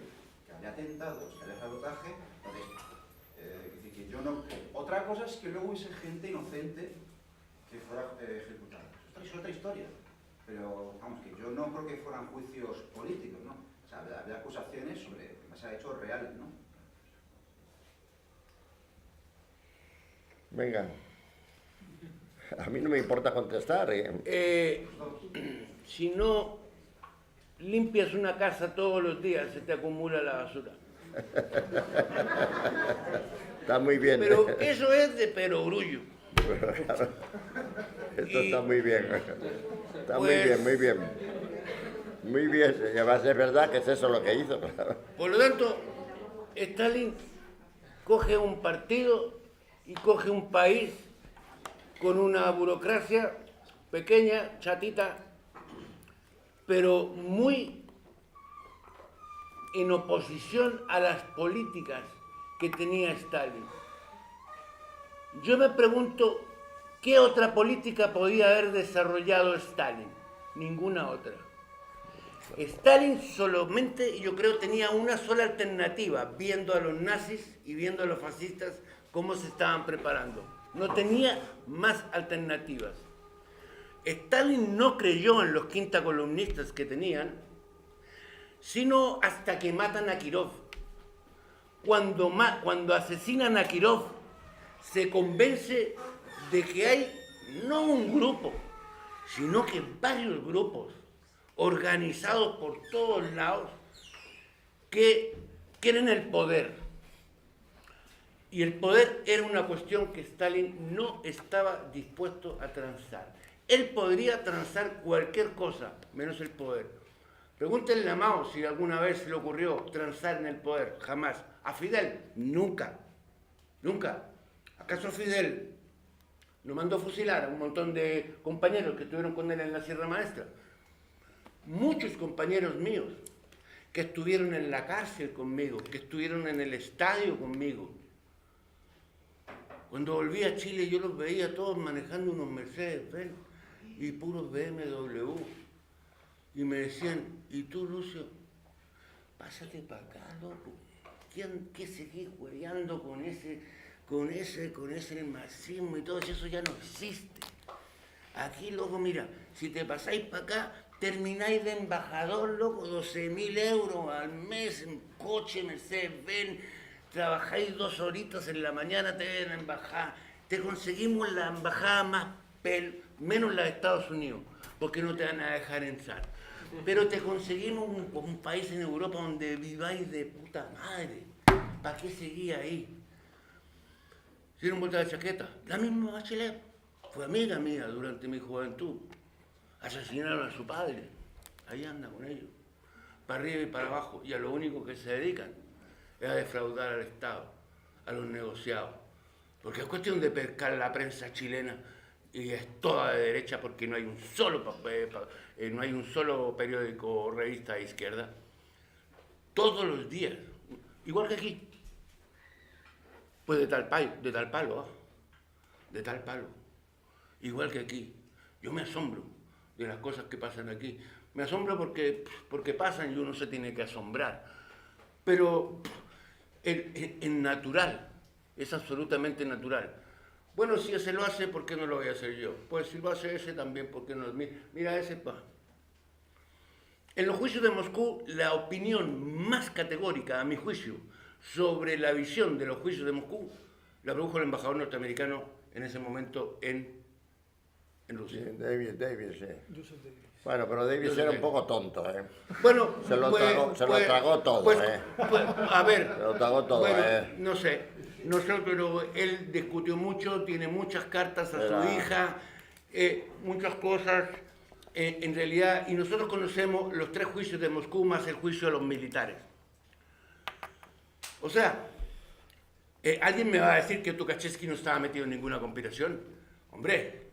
que había atentados, que había sabotaje. Entonces, que yo no... Otra cosa es que luego hubiese gente inocente que fuera ejecutada. Eso es otra historia. Pero, vamos, que yo no creo que fueran juicios políticos, ¿no? O sea, había acusaciones sobre hechos reales, ¿no? Venga. A mí no me importa contestar. Si no limpias una casa todos los días, se te acumula la basura. Está muy bien. Pero eso es de perogrullo. Esto está muy bien. Está muy Pues- bien, muy bien. Muy bien. Y además es verdad que es eso lo que hizo. Por lo tanto, Stalin coge un partido y coge un país con una burocracia pequeña, chatita, pero muy en oposición a las políticas que tenía Stalin. Yo me pregunto, ¿qué otra política podía haber desarrollado Stalin? Ninguna otra. Stalin solamente, yo creo, tenía una sola alternativa, viendo a los nazis y viendo a los fascistas cómo se estaban preparando. No tenía más alternativas. Stalin no creyó en los quintacolumnistas que tenían, sino hasta que matan a Kirov. Cuando asesinan a Kirov, se convence de que hay no un grupo, sino que varios grupos organizados por todos lados que quieren el poder. Y el poder era una cuestión que Stalin no estaba dispuesto a transar. Él podría transar cualquier cosa, menos el poder. Pregúntenle a Mao si alguna vez se le ocurrió transar en el poder. Jamás. A Fidel, nunca. Nunca. ¿Acaso Fidel lo mandó a fusilar a un montón de compañeros que estuvieron con él en la Sierra Maestra? Muchos compañeros míos que estuvieron en la cárcel conmigo, que estuvieron en el estadio conmigo. Cuando volví a Chile yo los veía todos manejando unos Mercedes-Benz y puros BMW. Y me decían, ¿y tú, Lucio? Pásate para acá, loco. ¿Qué seguís hueveando con ese marxismo y todo eso? Ya no existe. Aquí, loco, mira, si te pasáis para acá, termináis de embajador, loco, 12.000 euros al mes en coche, Mercedes-Benz, trabajáis 2 horitas en la mañana, te ven a la embajada, te conseguimos la embajada más menos la de Estados Unidos, porque no te van a dejar entrar. Pero te conseguimos un país en Europa donde viváis de puta madre. ¿Para qué seguía ahí? ¿Hicieron vuelta de chaqueta? La misma Bachelet fue amiga mía durante mi juventud. Asesinaron a su padre. Ahí anda con ellos. Para arriba y para abajo. Y a lo único que se dedican es a defraudar al Estado, a los negociados. Porque es cuestión de pescar la prensa chilena y es toda de derecha porque no hay un solo periódico o revista de izquierda. Todos los días. Igual que aquí. Pues de tal palo. Igual que aquí. Yo me asombro de las cosas que pasan aquí. Me asombro porque pasan y uno se tiene que asombrar. Pero es natural, es absolutamente natural. Bueno, si ese lo hace, ¿por qué no lo voy a hacer yo? Pues si lo hace ese también, ¿por qué no? Mira ese pa. En los juicios de Moscú, la opinión más categórica, a mi juicio, sobre la visión de los juicios de Moscú, la produjo el embajador norteamericano en ese momento en Rusia. Sí, Davis, sí. Joseph Davis. Bueno, pero Davis era un poco tonto, ¿eh? Bueno, Se lo tragó todo, a ver, Se lo tragó todo, bueno, no sé, pero él discutió mucho, tiene muchas cartas a su hija, muchas cosas, en realidad, y nosotros conocemos los 3 juicios de Moscú más el juicio de los militares. O sea, alguien me va a decir que Tukhachevsky no estaba metido en ninguna conspiración. Hombre,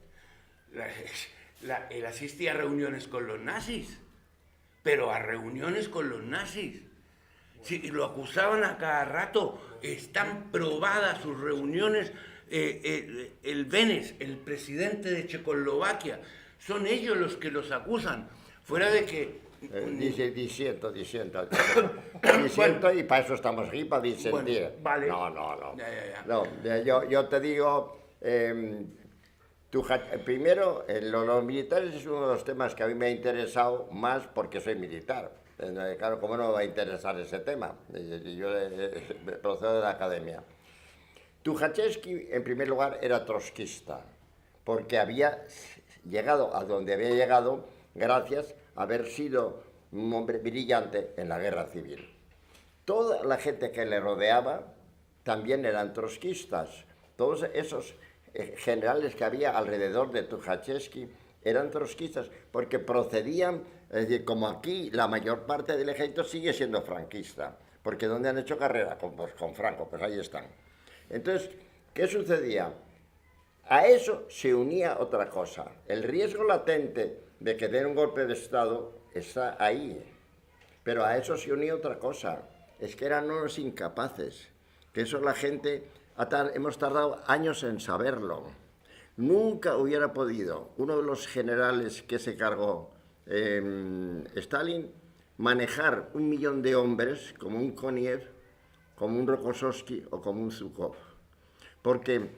él asistía a reuniones con los nazis, pero a reuniones con los nazis. Sí, lo acusaban a cada rato, están probadas sus reuniones. El Benes, el presidente de Checoslovaquia, son ellos los que los acusan, fuera de que... Disiento, y para eso estamos aquí, para disentir. Bueno, vale. No. Ya. No, yo te digo, Primero, los militares es uno de los temas que a mí me ha interesado más porque soy militar. Claro, ¿cómo no me va a interesar ese tema? Yo procedo de la academia. Tuchatevsky, en primer lugar, era trotskista, porque había llegado a donde había llegado gracias a haber sido un hombre brillante en la guerra civil. Toda la gente que le rodeaba también eran trotskistas. Todos esos generales que había alrededor de Tuchatevsky eran trotskistas porque procedían, es decir, como aquí la mayor parte del ejército sigue siendo franquista, porque ¿dónde han hecho carrera? Pues con Franco, pues ahí están. Entonces, ¿qué sucedía? A eso se unía otra cosa. El riesgo latente de que den un golpe de Estado está ahí, pero a eso se unía otra cosa. Es que eran unos incapaces, que eso la gente, hemos tardado años en saberlo. Nunca hubiera podido uno de los generales que se cargó Stalin manejar 1 millón de hombres como un Koniev, como un Rokossovsky o como un Zhukov. Porque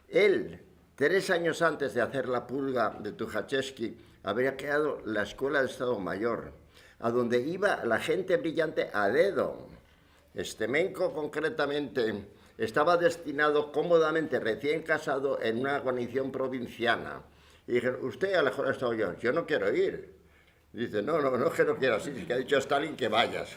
él, 3 años antes de hacer la purga de Tuchatevsky, habría creado la Escuela de Estado Mayor, a donde iba la gente brillante a dedo. Stemenko, concretamente, estaba destinado cómodamente, recién casado, en una guarnición provinciana. Y dijeron, usted a la mejor ha estado yo no quiero ir. Dice, no, es que no quieras ir, es que ha dicho Stalin que vayas.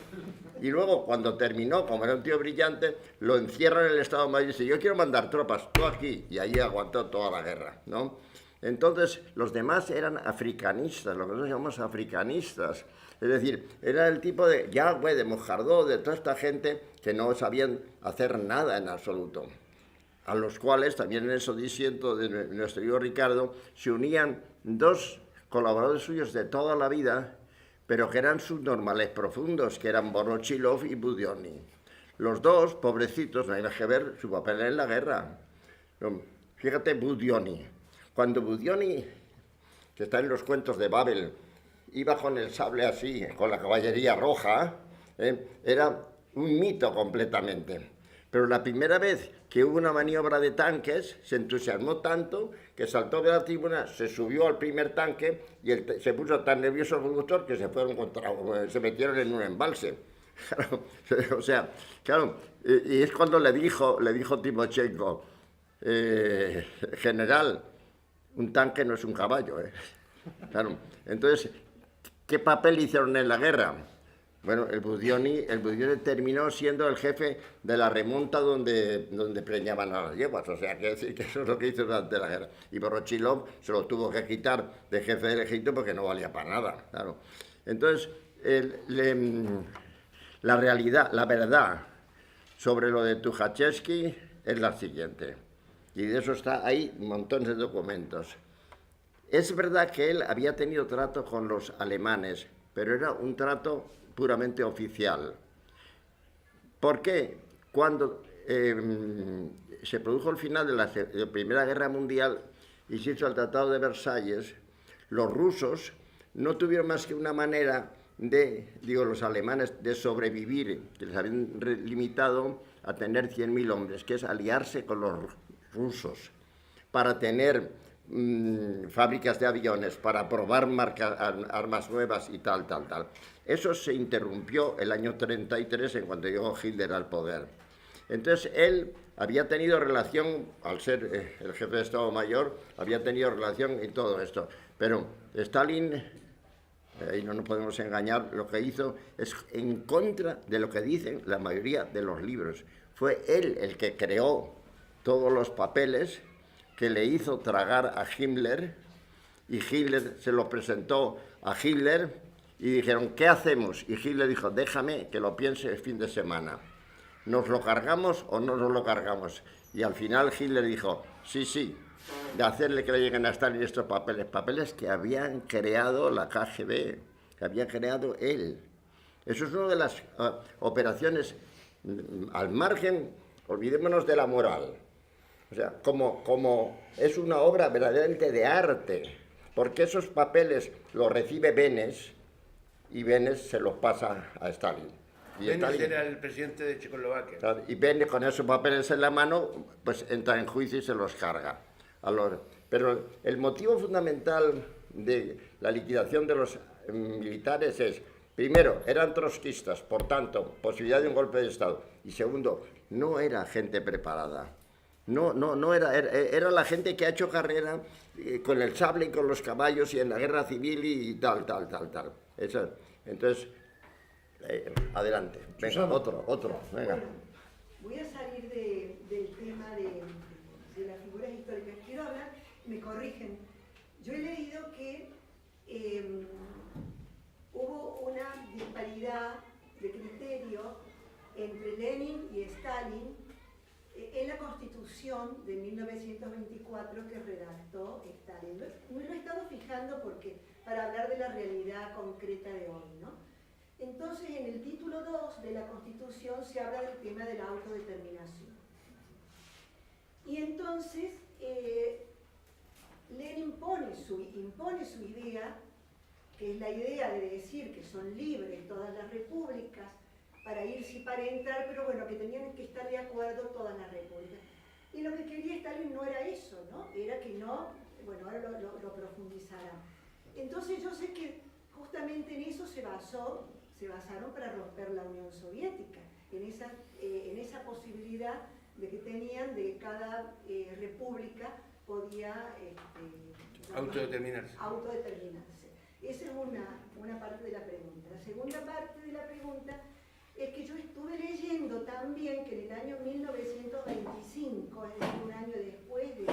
Y luego, cuando terminó, como era un tío brillante, lo encierran en el Estado Mayor y dice, yo quiero mandar tropas, tú aquí. Y allí aguantó toda la guerra, ¿no? Entonces, los demás eran africanistas, lo que nosotros llamamos africanistas. Es decir, era el tipo de Yagüe, de Mojardó, de toda esta gente que no sabían hacer nada en absoluto. A los cuales, también en eso disiento de nuestro amigo Ricardo, se unían 2 colaboradores suyos de toda la vida, pero que eran subnormales profundos, que eran Vorochilov y Budionni. Los 2, pobrecitos, no hay nada que ver su papel en la guerra. Fíjate, Budionni. Cuando Budionni, que está en los cuentos de Babel, iba con el sable así, con la caballería roja, era un mito completamente. Pero la primera vez que hubo una maniobra de tanques, se entusiasmó tanto que saltó de la tribuna, se subió al primer tanque y se puso tan nervioso el conductor que se metieron en un embalse. Claro, o sea, claro, y es cuando le dijo Timochenko, general, un tanque no es un caballo. Claro, entonces, ¿qué papel hicieron en la guerra? Bueno, el Budionni terminó siendo el jefe de la remonta donde preñaban a las yeguas, o sea, que eso es lo que hizo durante la guerra. Y Vorochilov se lo tuvo que quitar de jefe del ejército porque no valía para nada, claro. Entonces, la realidad, la verdad sobre lo de Tuchatevsky es la siguiente, y de eso está ahí montones de documentos. Es verdad que él había tenido trato con los alemanes, pero era un trato puramente oficial. ¿Por qué? Cuando se produjo el final de la Primera Guerra Mundial y se hizo el Tratado de Versalles, los rusos no tuvieron más que una manera los alemanes, de sobrevivir, que les habían limitado a tener 100.000 hombres, que es aliarse con los rusos para tener fábricas de aviones, para probar armas nuevas y tal. Eso se interrumpió el año 33 en cuanto llegó Hitler al poder. Entonces él había tenido relación, al ser el jefe de Estado Mayor, había tenido relación en todo esto. Pero Stalin, y no nos podemos engañar, lo que hizo es en contra de lo que dicen la mayoría de los libros. Fue él el que creó todos los papeles que le hizo tragar a Himmler, y Hitler se los presentó a Hitler y dijeron, ¿qué hacemos? Y Hitler dijo, déjame que lo piense el fin de semana. ¿Nos lo cargamos o no nos lo cargamos? Y al final Hitler dijo, sí, de hacerle que le lleguen a Stalin estos papeles que habían creado la KGB, que había creado él. Eso es una de las operaciones, al margen, olvidémonos de la moral. O sea, como es una obra verdaderamente de arte, porque esos papeles los recibe Benes y Benes se los pasa a Stalin. Y Benes Stalin, era el presidente de Checoslovaquia. y Benes con esos papeles en la mano, pues entra en juicio y se los carga. Pero el motivo fundamental de la liquidación de los militares es, primero, eran trotskistas, por tanto, posibilidad de un golpe de Estado. Y segundo, no era gente preparada. No era la gente que ha hecho carrera con el sable y con los caballos y en la guerra civil y tal. Eso. Entonces, adelante. Venga, otro. Venga. Bueno, voy a salir del tema de las figuras históricas. Quiero hablar, me corrigen. Yo he leído que hubo una disparidad de criterio entre Lenin y Stalin en la Constitución de 1924 que redactó Stalin. Me lo he estado fijando porque para hablar de la realidad concreta de hoy, ¿no? Entonces, en el título 2 de la Constitución se habla del tema de la autodeterminación. Y entonces, Lenin impone su idea, que es la idea de decir que son libres todas las repúblicas para irse y para entrar, pero bueno, que tenían que estar de acuerdo todas las repúblicas. Y lo que quería Stalin no era eso, ¿no? Era que no, bueno, ahora lo profundizará. Entonces yo sé que justamente en eso se basaron para romper la Unión Soviética, en esa posibilidad de que tenían de cada república podía autodeterminarse. Esa es una parte de la pregunta. La segunda parte de la pregunta es que yo estuve leyendo también que en el año 1925, es decir, un año después de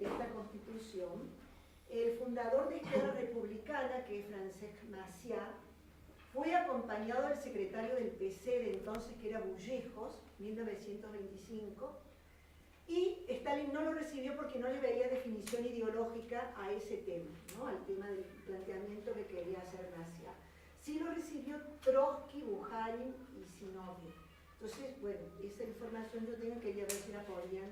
esta Constitución, el fundador de Izquierda Republicana, que es Francesc Macià, fue acompañado del secretario del PC de entonces, que era Bullejos, 1925, y Stalin no lo recibió porque no le veía definición ideológica a ese tema, ¿no? Al tema del planteamiento que quería hacer Macià. Sí lo recibió Trotsky, Bukharin y Zinoviev. Entonces, bueno, esa información yo tengo, quería ver si la podían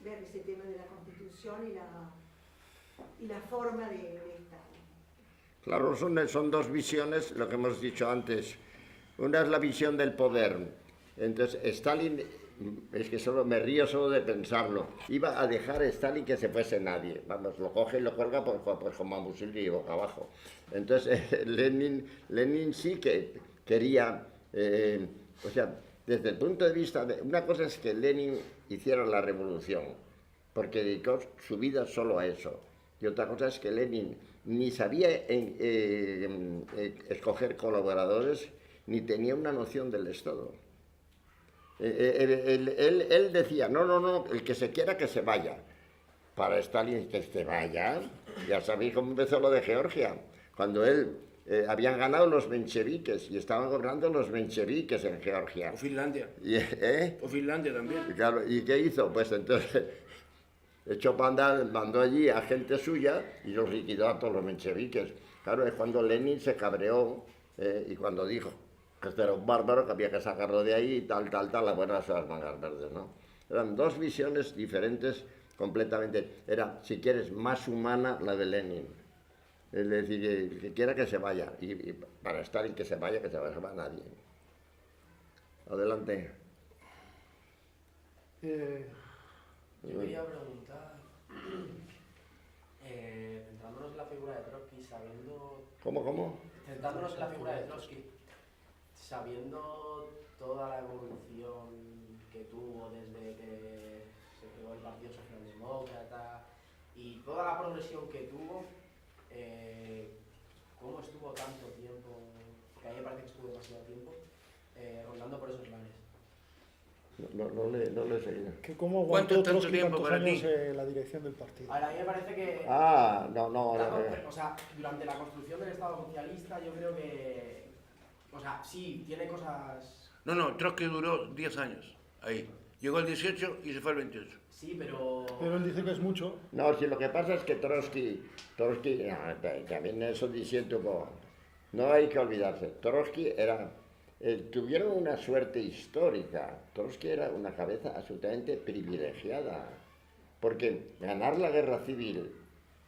ver ese tema de la Constitución y la forma de Stalin. Claro, son dos visiones, lo que hemos dicho antes. Una es la visión del poder. Entonces, Stalin, es que solo me río solo de pensarlo, iba a dejar a Stalin que se fuese nadie. Vamos, lo coge y lo cuelga pues como a Mussolini boca abajo. Entonces, Lenin sí que quería, o sea, desde el punto de vista de... Una cosa es que Lenin hiciera la revolución, porque dedicó su vida solo a eso. Y otra cosa es que Lenin ni sabía escoger colaboradores, ni tenía una noción del Estado. Él decía, no, el que se quiera que se vaya. Para Stalin, que se vaya. Ya sabéis cómo empezó lo de Georgia. Cuando habían ganado los mencheviques y estaban gobernando los mencheviques en Georgia. O Finlandia. O Finlandia también. Claro, ¿y qué hizo? Pues entonces echó para andar, mandó allí a gente suya y los liquidó a todos los mencheviques. Claro, es cuando Lenin se cabreó y cuando dijo que este era un bárbaro, que había que sacarlo de ahí y tal, las buenas las mangas verdes, ¿no? Eran dos visiones diferentes completamente. Era, si quieres, más humana la de Lenin. Es decir, que quiera que se vaya. Y para Stalin que se vaya nadie. Adelante. Yo quería preguntar, centrándonos en la figura de Trotsky, sabiendo... ¿Cómo? Centrándonos en la figura de Trotsky, sabiendo toda la evolución que tuvo desde que se creó el Partido Socialdemócrata y toda la progresión que tuvo, ¿cómo estuvo tanto tiempo, que a mí me parece que estuvo demasiado tiempo, rondando por esos lares? No le he seguido. Que cómo ¿Cuánto aguantó tanto Trotsky tiempo tantos para años ti? la dirección del partido. Ahora, a mí me parece que... No. O sea, durante la construcción del Estado socialista yo creo que... O sea, sí, tiene cosas... No, Trotsky duró 10 años ahí. Llegó el 18 y se fue el 28. Sí, pero... Pero él dice que es mucho. No, si lo que pasa es que Trotsky también eso diciendo, no hay que olvidarse, Trotsky era, tuvieron una suerte histórica, Trotsky era una cabeza absolutamente privilegiada, porque ganar la guerra civil,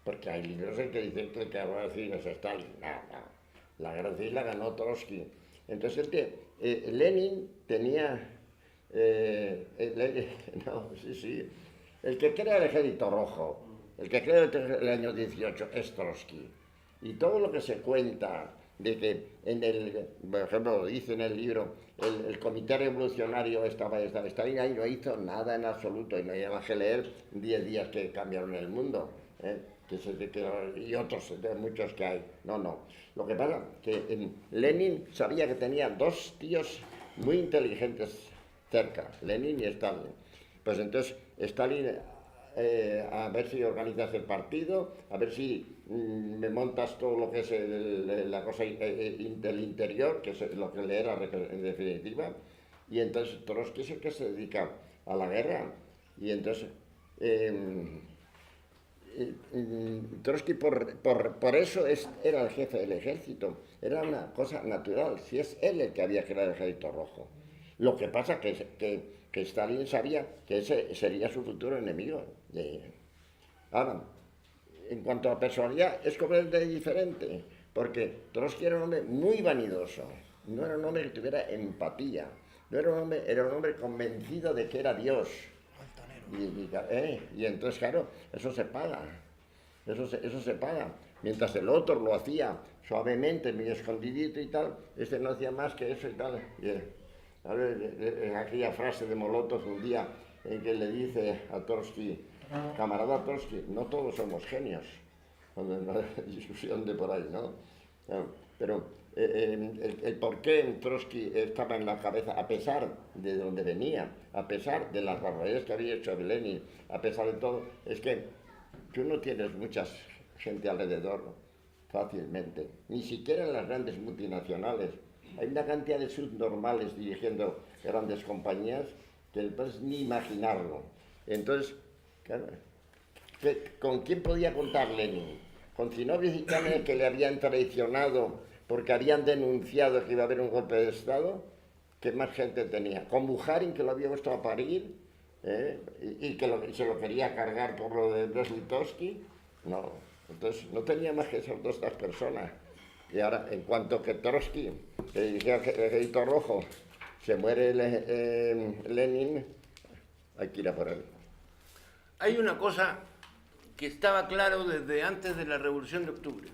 porque hay libros en que dicen que el que ganó la guerra civil es Stalin, no, la guerra civil la ganó Trotsky. Entonces Lenin tenía, El que crea el Ejército Rojo, el que crea el año 18 es Trotsky. Y todo lo que se cuenta de que por ejemplo, dice en el libro, el comité revolucionario estaba Stalin ahí, no hizo nada en absoluto, y no hay más que leer 10 días que cambiaron el mundo, y otros, muchos que hay. No. Lo que pasa es que Lenin sabía que tenía dos tíos muy inteligentes cerca, Lenin y Stalin. Pues entonces Stalin, a ver si organizas el partido, a ver si me montas todo lo que es la cosa del interior, que es lo que le era en definitiva, y entonces Trotsky es el que se dedica a la guerra, y entonces Trotsky por eso era el jefe del ejército, era una cosa natural, si es él el que había creado el Ejército Rojo. Lo que pasa que Stalin sabía que ese sería su futuro enemigo. Ahora, en cuanto a personalidad, es completamente diferente, porque Trotsky era un hombre muy vanidoso, no era un hombre que tuviera empatía, no era un hombre, era un hombre convencido de que era Dios. Y entonces, claro, eso se paga, eso se paga. Mientras el otro lo hacía suavemente, muy escondidito y tal, este no hacía más que eso y tal. En aquella frase de Molotov un día en que le dice a Trotsky, camarada Trotsky, no todos somos genios, cuando en una discusión de por ahí, ¿no? Pero el por qué Trotsky estaba en la cabeza, a pesar de donde venía, a pesar de las barbaridades que había hecho Lenin, a pesar de todo, es que tú no tienes mucha gente alrededor fácilmente, ni siquiera en las grandes multinacionales. Hay una cantidad de subnormales dirigiendo grandes compañías que no puedes ni imaginarlo. Entonces, claro, ¿con quién podía contar Lenin? Con Zinoviev y Kamenev, que le habían traicionado porque habían denunciado que iba a haber un golpe de Estado. ¿Qué más gente tenía? Con Bukharin, que lo había puesto a parir, y que se lo quería cargar por lo de Brest-Litovsky. No, entonces no tenía más que esas dos personas. Y ahora, en cuanto que Trotsky, que dirigía el Ejército Rojo, se muere Lenin, hay que ir a por él. Hay una cosa que estaba claro desde antes de la Revolución de Octubre.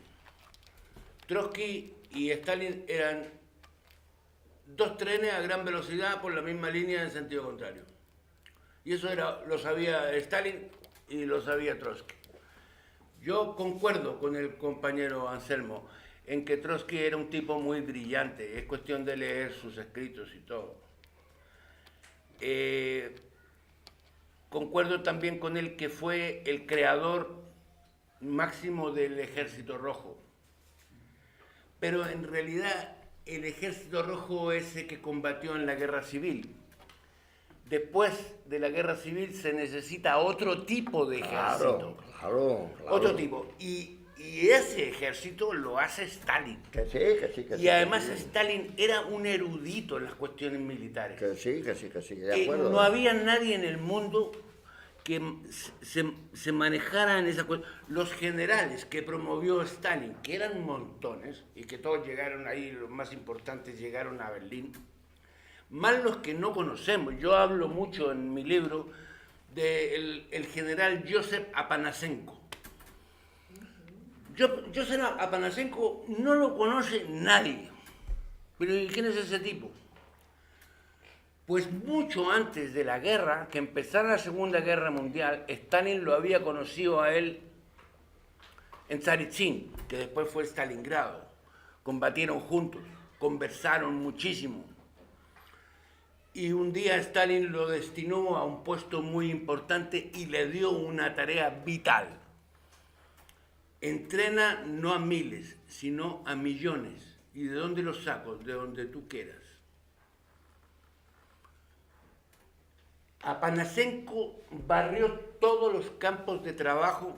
Trotsky y Stalin eran dos trenes a gran velocidad por la misma línea en sentido contrario. Y eso lo sabía Stalin y lo sabía Trotsky. Yo concuerdo con el compañero Anselmo en que Trotsky era un tipo muy brillante, es cuestión de leer sus escritos y todo. Concuerdo también con él que fue el creador máximo del Ejército Rojo. Pero en realidad el Ejército Rojo es el que combatió en la Guerra Civil. Después de la Guerra Civil se necesita otro tipo de ejército. Claro. Otro tipo. Y ese ejército lo hace Stalin. Que sí. Y además Stalin era un erudito en las cuestiones militares. Que sí, de acuerdo. No había nadie en el mundo que se manejara en esa cuestión. Los generales que promovió Stalin, que eran montones, y que todos llegaron ahí, los más importantes llegaron a Berlín, más los que no conocemos. Yo hablo mucho en mi libro del general Joseph Apanasenko. Joseph Apanasenko no lo conoce nadie. Pero ¿quién es ese tipo? Pues mucho antes de la guerra, que empezara la Segunda Guerra Mundial, Stalin lo había conocido a él en Tsaritzin, que después fue Stalingrado. Combatieron juntos, conversaron muchísimo. Y un día Stalin lo destinó a un puesto muy importante y le dio una tarea vital. Entrena no a miles, sino a millones. ¿Y de dónde los saco? De donde tú quieras. Apanasenko barrió todos los campos de trabajo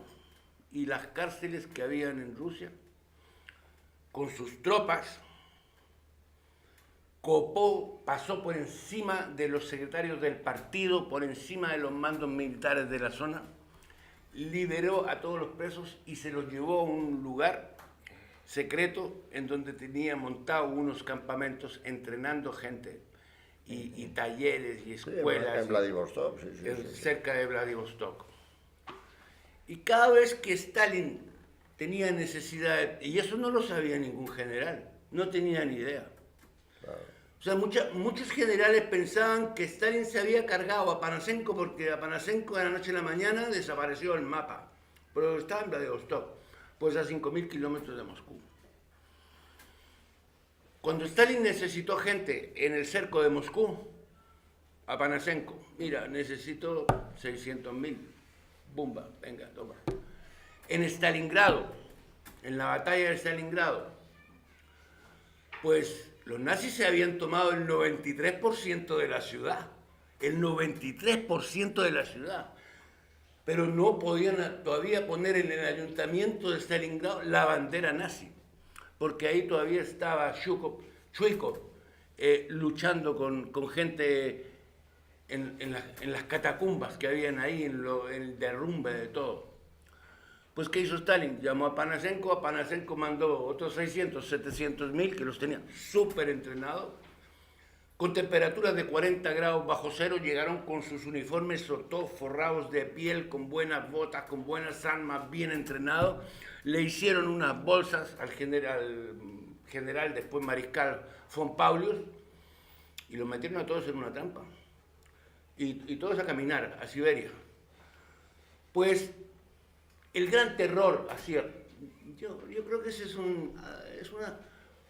y las cárceles que habían en Rusia con sus tropas, pasó por encima de los secretarios del partido, por encima de los mandos militares de la zona, liberó a todos los presos y se los llevó a un lugar secreto en donde tenía montado unos campamentos entrenando gente. y talleres y Sí, escuelas. en Vladivostok, sí, sí, sí. Cerca de Vladivostok. Y cada vez que Stalin tenía necesidad, y eso no lo sabía ningún general, no tenía ni idea. Claro. O sea, muchos generales pensaban que Stalin se había cargado a Panasenko porque a Panasenko de la noche a la mañana desapareció el mapa, pero estaba en Vladivostok, pues a 5.000 kilómetros de Moscú. Cuando Stalin necesitó gente en el cerco de Moscú, a Panasenko, mira, necesito 600.000, bumba, venga, toma. En Stalingrado, en la batalla de Stalingrado, pues los nazis se habían tomado el 93% de la ciudad, el 93% de la ciudad, pero no podían todavía poner en el ayuntamiento de Stalingrado la bandera nazi, porque ahí todavía estaba Chuikov luchando con gente en las catacumbas que habían ahí, en el derrumbe de todo. Pues, ¿qué hizo Stalin? Llamó a Panasenko mandó otros 600, 700.000, que los tenía súper entrenados, con temperaturas de 40 grados bajo cero, llegaron con sus uniformes todos forrados de piel, con buenas botas, con buenas armas, bien entrenados, le hicieron unas bolsas al general, después mariscal von Paulius, y los metieron a todos en una trampa, y todos a caminar a Siberia. Pues, el gran terror, así, yo creo que esa es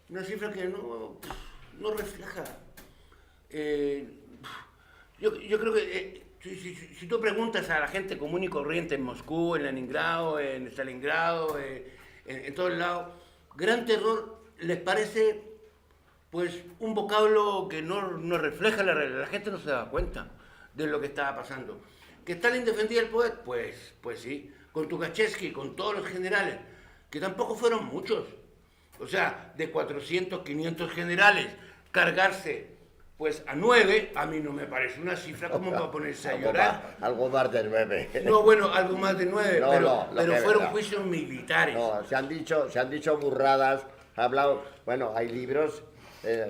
una cifra que no refleja. Yo creo que si tú preguntas a la gente común y corriente en Moscú, en Leningrado, en Stalingrado, en todos lados, gran terror les parece pues un vocablo que no refleja la realidad. La gente no se daba cuenta de lo que estaba pasando. ¿Que Stalin defendía el poder? Pues sí. Con Tukhachevsky, con todos los generales, que tampoco fueron muchos. O sea, de 400, 500 generales, cargarse pues a 9, a mí no me parece una cifra como para ponerse a llorar. Algo más de 9. No, bueno, algo más de 9, pero fueron no. Juicios militares. No, se han dicho burradas, ha hablado, bueno, hay libros...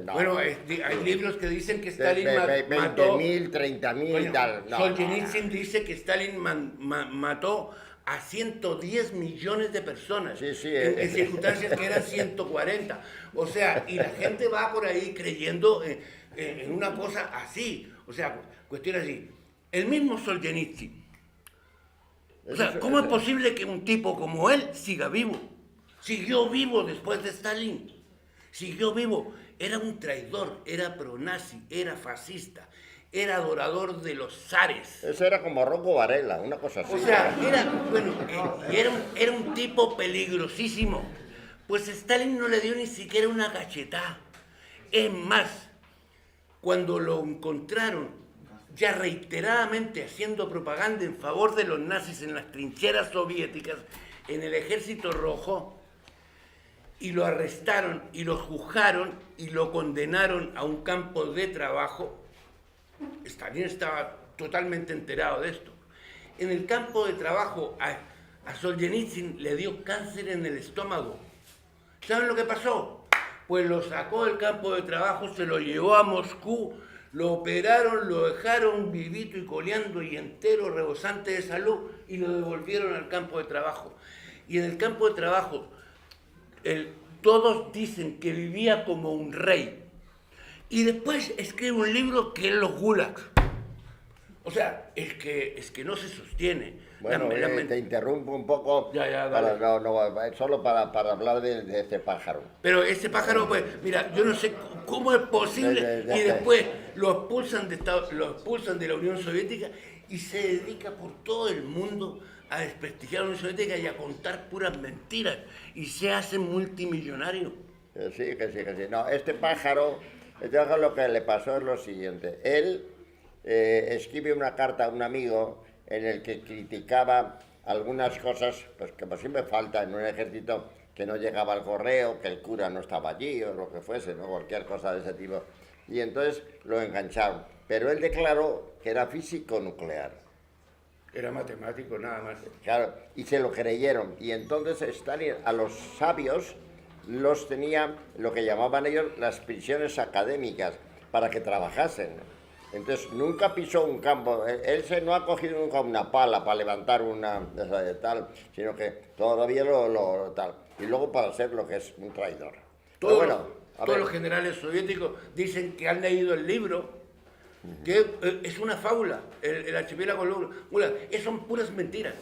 no. Bueno, hay libros que dicen que Stalin mató... 20.000, 30.000, bueno, tal. No, Solzhenitsyn dice que Stalin mató a 110 millones de personas, sí, en circunstancias que eran 140. O sea, y la gente va por ahí creyendo en una cosa así, o sea, cuestión así. El mismo Solzhenitsyn. O sea, ¿cómo es posible que un tipo como él siga vivo? Siguió vivo después de Stalin. Siguió vivo. Era un traidor, era pronazi, era fascista, era adorador de los zares. Eso era como Rocco Varela, una cosa así. O sea, era un tipo peligrosísimo. Pues Stalin no le dio ni siquiera una cachetada. Es más, cuando lo encontraron ya reiteradamente haciendo propaganda en favor de los nazis en las trincheras soviéticas, en el Ejército Rojo, y lo arrestaron y lo juzgaron y lo condenaron a un campo de trabajo, Stalin estaba totalmente enterado de esto. En el campo de trabajo a Solzhenitsyn le dio cáncer en el estómago. ¿Saben lo que pasó? Pues lo sacó del campo de trabajo, se lo llevó a Moscú, lo operaron, lo dejaron vivito y coleando y entero, rebosante de salud, y lo devolvieron al campo de trabajo. Y en el campo de trabajo todos dicen que vivía como un rey. Y después escribe un libro que es Los Gulags. O sea, es que no se sostiene. Bueno, te interrumpo un poco, solo para hablar de este pájaro. Pero ese pájaro, pues, mira, yo no sé cómo es posible, y después lo expulsan de la Unión Soviética y se dedica por todo el mundo a desprestigiar a la Unión Soviética y a contar puras mentiras, y se hace multimillonario. Sí, que sí. No, este pájaro lo que le pasó es lo siguiente. Él escribe una carta a un amigo en el que criticaba algunas cosas, pues que por siempre falta en un ejército, que no llegaba al correo, que el cura no estaba allí o lo que fuese, ¿no? Cualquier cosa de ese tipo. Y entonces lo engancharon. Pero él declaró que era físico nuclear. Era matemático, nada más. Claro, y se lo creyeron. Y entonces Stalin a los sabios los tenía, lo que llamaban ellos, las prisiones académicas, para que trabajasen. Entonces nunca pisó un campo, él no ha cogido nunca una pala para levantar una de tal, sino que todavía lo tal. Y luego para ser lo que es un traidor. Pero bueno, Todos los generales soviéticos dicen que han leído el libro, que es una fábula, el archipiélago Gulag. Son puras mentiras,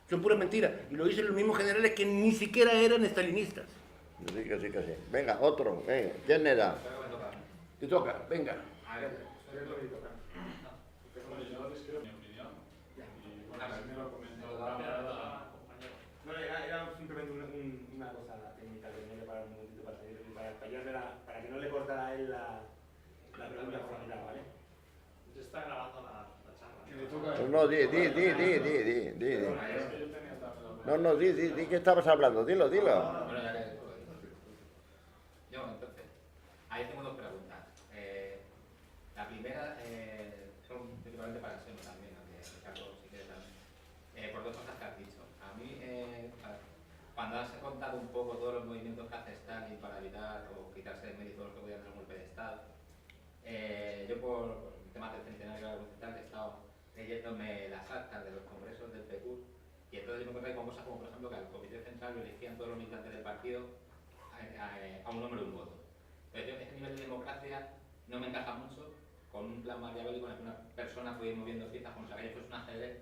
son puras mentiras. Y lo dicen los mismos generales que ni siquiera eran estalinistas. Sí, que sí, que sí. Venga, otro, venga. ¿Quién era? Te toca, venga. Bueno, yo les quiero mi opinión. Y bueno, así me lo comentó No, era simplemente una cosa técnica que tenía que parar un momentito para que no le cortara a él la pregunta por la mitad, ¿vale? Se está grabando la charla. No, di. No, di que estabas hablando, dilo. Bueno, ya que... Yo, entonces, ahí tengo dos preguntas. La primera son principalmente para Seno también, aunque Ricardo si quieres también. Por dos cosas que has dicho. A mí, cuando has contado un poco todos los movimientos que hace Stalin para evitar o quitarse de medio todo lo que podía hacer un golpe de Estado, yo por temas del centenario de la Revolución Central he estado leyéndome las actas de los congresos del PQ y entonces yo me encontré con cosas como, por ejemplo, que al Comité Central lo elegían todos los militantes del partido a un hombre de un voto. Entonces, ese nivel de democracia no me encaja mucho con un plan maquiavélico en el que una persona puede ir moviendo fichas como si aquello fuese un ajedrez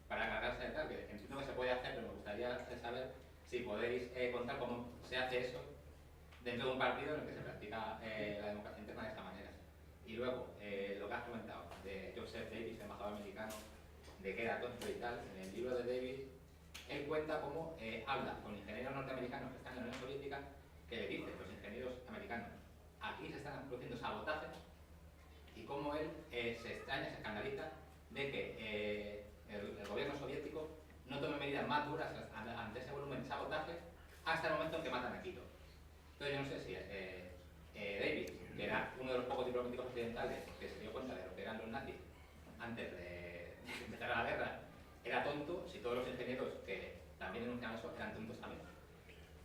para cargarse de tal, que entiendo que se puede hacer, pero me gustaría saber si podéis contar cómo se hace eso dentro de un partido en el que se practica la democracia interna de esta manera. Y luego, lo que has comentado de Joseph Davis, el embajador americano, de que era tonto y tal, en el libro de Davis, él cuenta cómo habla con ingenieros norteamericanos que están en la Unión Soviética, que le dicen los ingenieros americanos, aquí se están produciendo sabotajes, y cómo él se extraña, se escandaliza de que el gobierno soviético no tome medidas más duras ante ese volumen de sabotaje hasta el momento en que matan a Quito. Entonces yo no sé si Davis, que era uno de los pocos diplomáticos occidentales que se dio cuenta de lo que eran los nazis antes de empezar la guerra, era tonto, si todos los ingenieros que también denunciaban eso eran tontos también.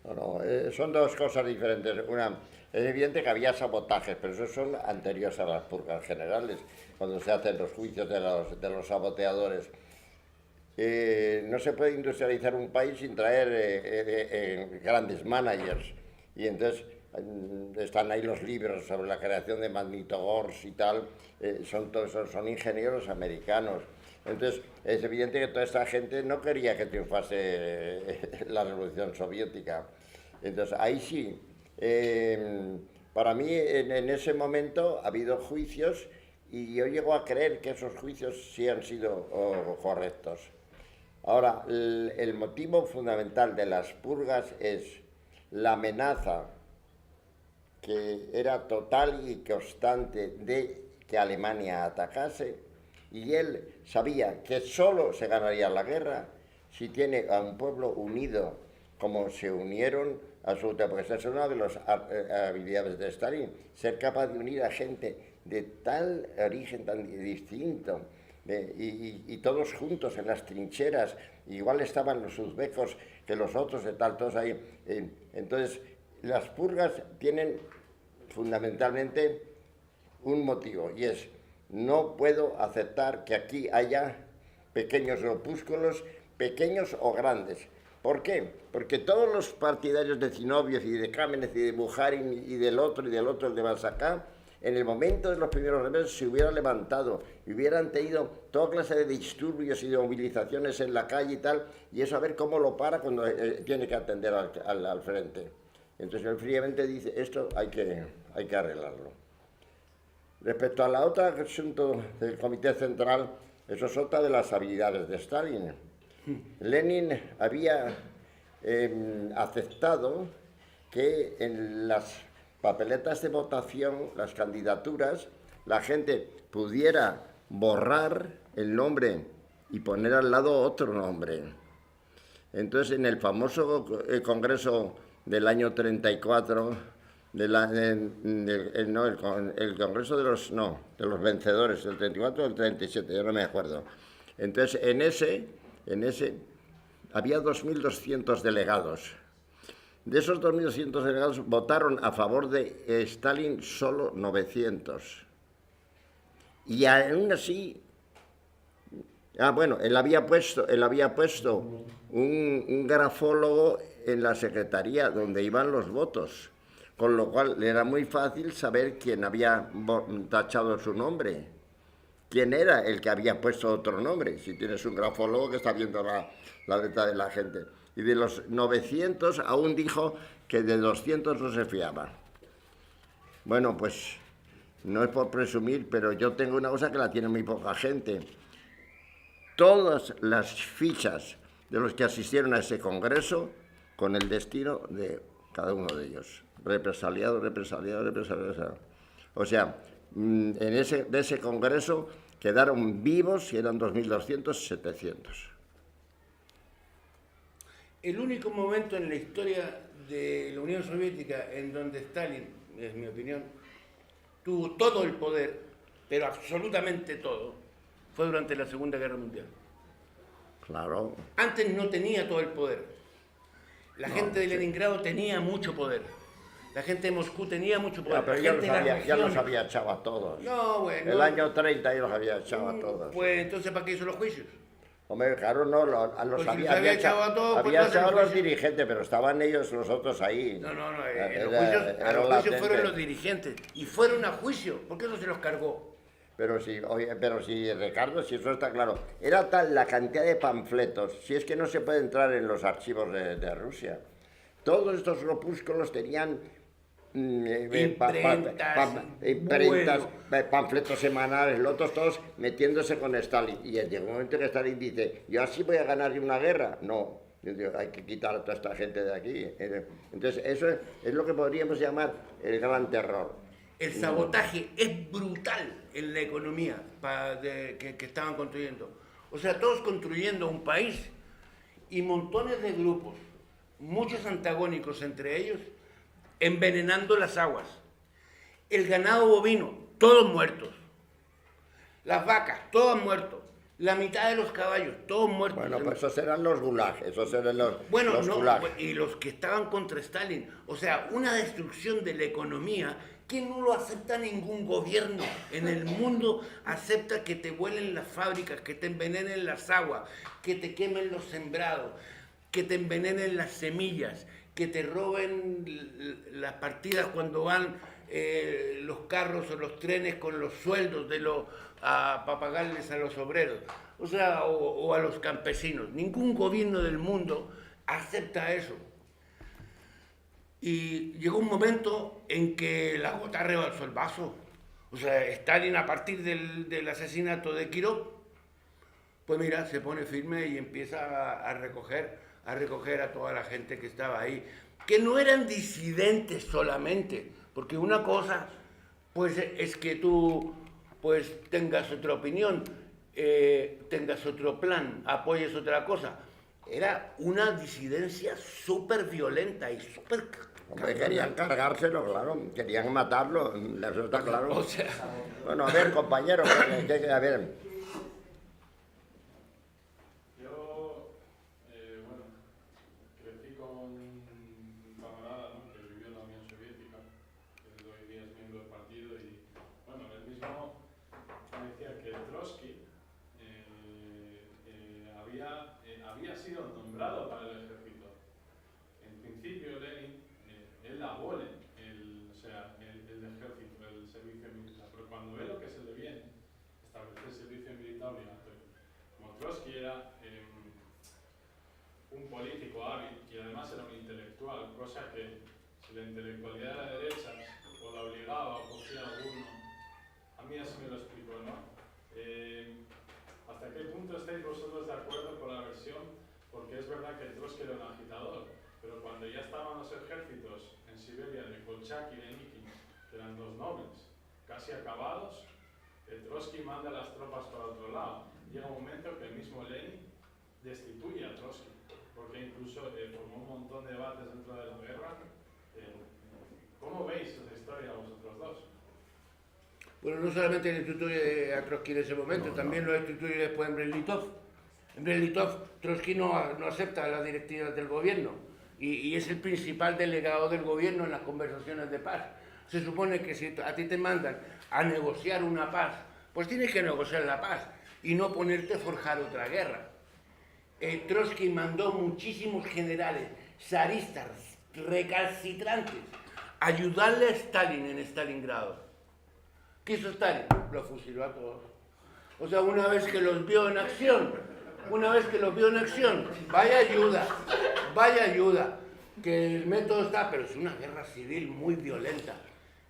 No, son dos cosas diferentes. Una, es evidente que había sabotajes, pero esos son anteriores a las purgas generales, cuando se hacen los juicios de los saboteadores. No se puede industrializar un país sin traer grandes managers. Y entonces están ahí los libros sobre la creación de magnitogors y tal, son ingenieros americanos. Entonces es evidente que toda esta gente no quería que triunfase la Revolución Soviética. Entonces ahí sí, para mí en ese momento ha habido juicios y yo llego a creer que esos juicios sí han sido correctos. Ahora, el motivo fundamental de las purgas es la amenaza que era total y constante de que Alemania atacase, y él sabía que solo se ganaría la guerra si tiene a un pueblo unido, como se unieron absolutamente, porque esa es una de las habilidades de Stalin, ser capaz de unir a gente de tal origen tan distinto, y todos juntos en las trincheras, igual estaban los uzbecos que los otros, de tal, todos ahí. Entonces, las purgas tienen fundamentalmente un motivo, y es: no puedo aceptar que aquí haya pequeños opúsculos, pequeños o grandes. ¿Por qué? Porque todos los partidarios de Zinoviev y de Kamenev y de Bukharin y del otro, el de Balzac, en el momento de los primeros rebeldes se hubieran levantado y hubieran tenido toda clase de disturbios y de movilizaciones en la calle y tal, y eso a ver cómo lo para cuando tiene que atender al frente. Entonces él fríamente dice, esto hay que arreglarlo. Respecto a la otra asunto del Comité Central, eso es otra de las habilidades de Stalin. Lenin había aceptado que en las papeletas de votación, las candidaturas, la gente pudiera borrar el nombre y poner al lado otro nombre. Entonces, en el famoso Congreso del año 34, el Congreso de los vencedores, del 34 o del 37, yo no me acuerdo. Entonces, en ese había 2.200 delegados. De esos 2.200 delegados votaron a favor de Stalin solo 900. Y aún así... bueno, él había puesto un grafólogo en la secretaría donde iban los votos, con lo cual le era muy fácil saber quién había tachado su nombre, quién era el que había puesto otro nombre, si tienes un grafólogo que está viendo la letra de la gente. Y de los 900 aún dijo que de 200 no se fiaba. Bueno, pues no es por presumir, pero yo tengo una cosa que la tiene muy poca gente. Todas las fichas de los que asistieron a ese congreso con el destino de cada uno de ellos. Represaliado, represaliado, represaliado. O sea, de ese congreso quedaron vivos, y eran 2.200, 700. El único momento en la historia de la Unión Soviética en donde Stalin, es mi opinión, tuvo todo el poder, pero absolutamente todo, fue durante la Segunda Guerra Mundial. Claro. Antes no tenía todo el poder. La gente de Leningrado tenía mucho poder. La gente de Moscú tenía mucho poder. Pero ya los había echado a todos. No, bueno. El año 30 ya los había echado a todos. Pues entonces, ¿para qué hizo los juicios? Hombre, claro, no, Pues había echado a todos. Había echado a los dirigentes, pero estaban ellos, los otros ahí. No, a los juicios fueron los dirigentes. Y fueron a juicio. ¿Por qué no se los cargó? Pero sí, Ricardo, si eso está claro. Era tal la cantidad de panfletos, si es que no se puede entrar en los archivos de Rusia. Todos estos grupúsculos tenían imprentas, panfletos semanales, los otros todos metiéndose con Stalin. Y llegó un momento que Stalin dice, ¿yo así voy a ganar una guerra? No, yo digo, hay que quitar a toda esta gente de aquí. Entonces, eso es lo que podríamos llamar el gran terror. El sabotaje es brutal en la economía que estaban construyendo. O sea, todos construyendo un país y montones de grupos, muchos antagónicos entre ellos, envenenando las aguas. El ganado bovino, todos muertos. Las vacas, todos muertos. La mitad de los caballos, todos muertos. Bueno, pues esos eran los gulag, esos eran los gulag. Y los que estaban contra Stalin. O sea, una destrucción de la economía que no lo acepta ningún gobierno en el mundo. Acepta que te vuelen las fábricas, que te envenenen las aguas, que te quemen los sembrados, que te envenenen las semillas, que te roben las partidas cuando van los carros o los trenes con los sueldos para pagarles a los obreros, o sea, o a los campesinos. Ningún gobierno del mundo acepta eso. Y llegó un momento en que la gota rebalsó el vaso. O sea, Stalin, a partir del asesinato de Kirov, pues mira, se pone firme y empieza a recoger a toda la gente que estaba ahí, que no eran disidentes solamente, porque una cosa pues es que tú pues tengas otra opinión, tengas otro plan, apoyes otra cosa. Era una disidencia súper violenta y súper... Hombre, querían cargárselo, claro, querían matarlo, eso está claro. O sea... Bueno, a ver, compañero, a ver... había sido nombrado para el ejército. En principio, Lenin, él abole el ejército, el servicio militar, pero cuando ve lo que se le viene, establecer el servicio militar obligatorio. Como Trotsky era un político hábil y además era un intelectual, cosa que si la intelectualidad de la derecha o la obligaba o cogía alguno, a mí así me lo explicó, ¿no? ¿Hasta qué punto estáis vosotros de acuerdo con la versión? Porque es verdad que Trotsky era un agitador, pero cuando ya estaban los ejércitos en Siberia de Kolchak y de Nikin, que eran dos nobles, casi acabados, Trotsky manda las tropas para otro lado. Llega un momento que el mismo Lenin destituye a Trotsky, porque incluso formó un montón de debates dentro de la guerra. ¿Cómo veis esa historia vosotros dos? Bueno, no solamente el destituye a Trotsky en ese momento, también lo destituye después en Brest-Litov. En Brest-Litov, Trotsky no acepta las directivas del gobierno y es el principal delegado del gobierno en las conversaciones de paz. Se supone que si a ti te mandan a negociar una paz, pues tienes que negociar la paz y no ponerte a forjar otra guerra. Trotsky mandó muchísimos generales zaristas recalcitrantes a ayudarle a Stalin en Stalingrado. ¿Qué hizo Stalin? Lo fusiló a todos. O sea, una vez que los vio en acción, vaya ayuda, que el método está, pero es una guerra civil muy violenta.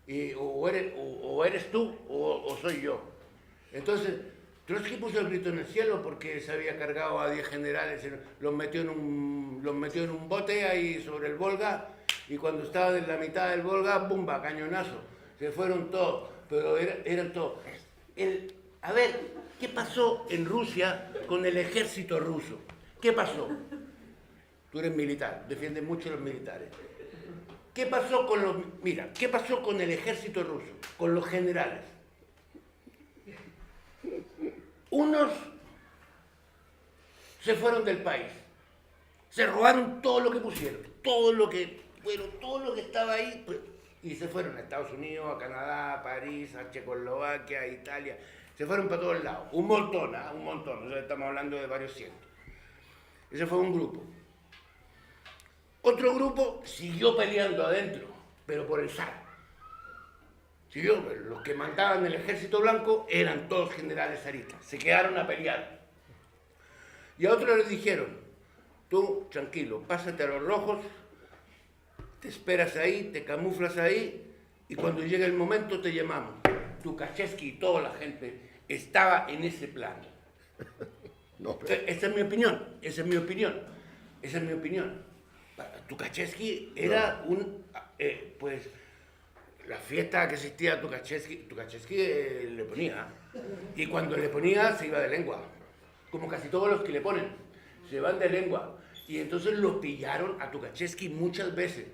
Y o eres tú o soy yo. Entonces, Trotsky puso el grito en el cielo porque se había cargado a 10 generales, los metió en un bote ahí sobre el Volga, y cuando estaba en la mitad del Volga, ¡bumba!, cañonazo. Se fueron todos, pero eran todos. A ver, ¿qué pasó en Rusia con el ejército ruso? ¿Qué pasó? Tú eres militar, defiendes mucho a los militares. ¿Qué pasó con el ejército ruso, con los generales? Unos se fueron del país, se robaron todo lo que pusieron, todo lo que estaba ahí, pues, y se fueron a Estados Unidos, a Canadá, a París, a Checoslovaquia, a Italia. Se fueron para todos lados, un montón, o sea, estamos hablando de varios cientos. Ese fue un grupo. Otro grupo siguió peleando adentro, pero por el zar. Los que mandaban el ejército blanco eran todos generales zaristas, se quedaron a pelear. Y a otros les dijeron, tú, tranquilo, pásate a los rojos, te esperas ahí, te camuflas ahí, y cuando llegue el momento te llamamos. Tukhachevsky y toda la gente estaba en ese plan. No, pero... Esa es mi opinión. Tukhachevsky era pues, la fiesta que existía a Tukhachevsky le ponía. Y cuando le ponía, se iba de lengua. Como casi todos los que le ponen, se van de lengua. Y entonces lo pillaron a Tukhachevsky muchas veces.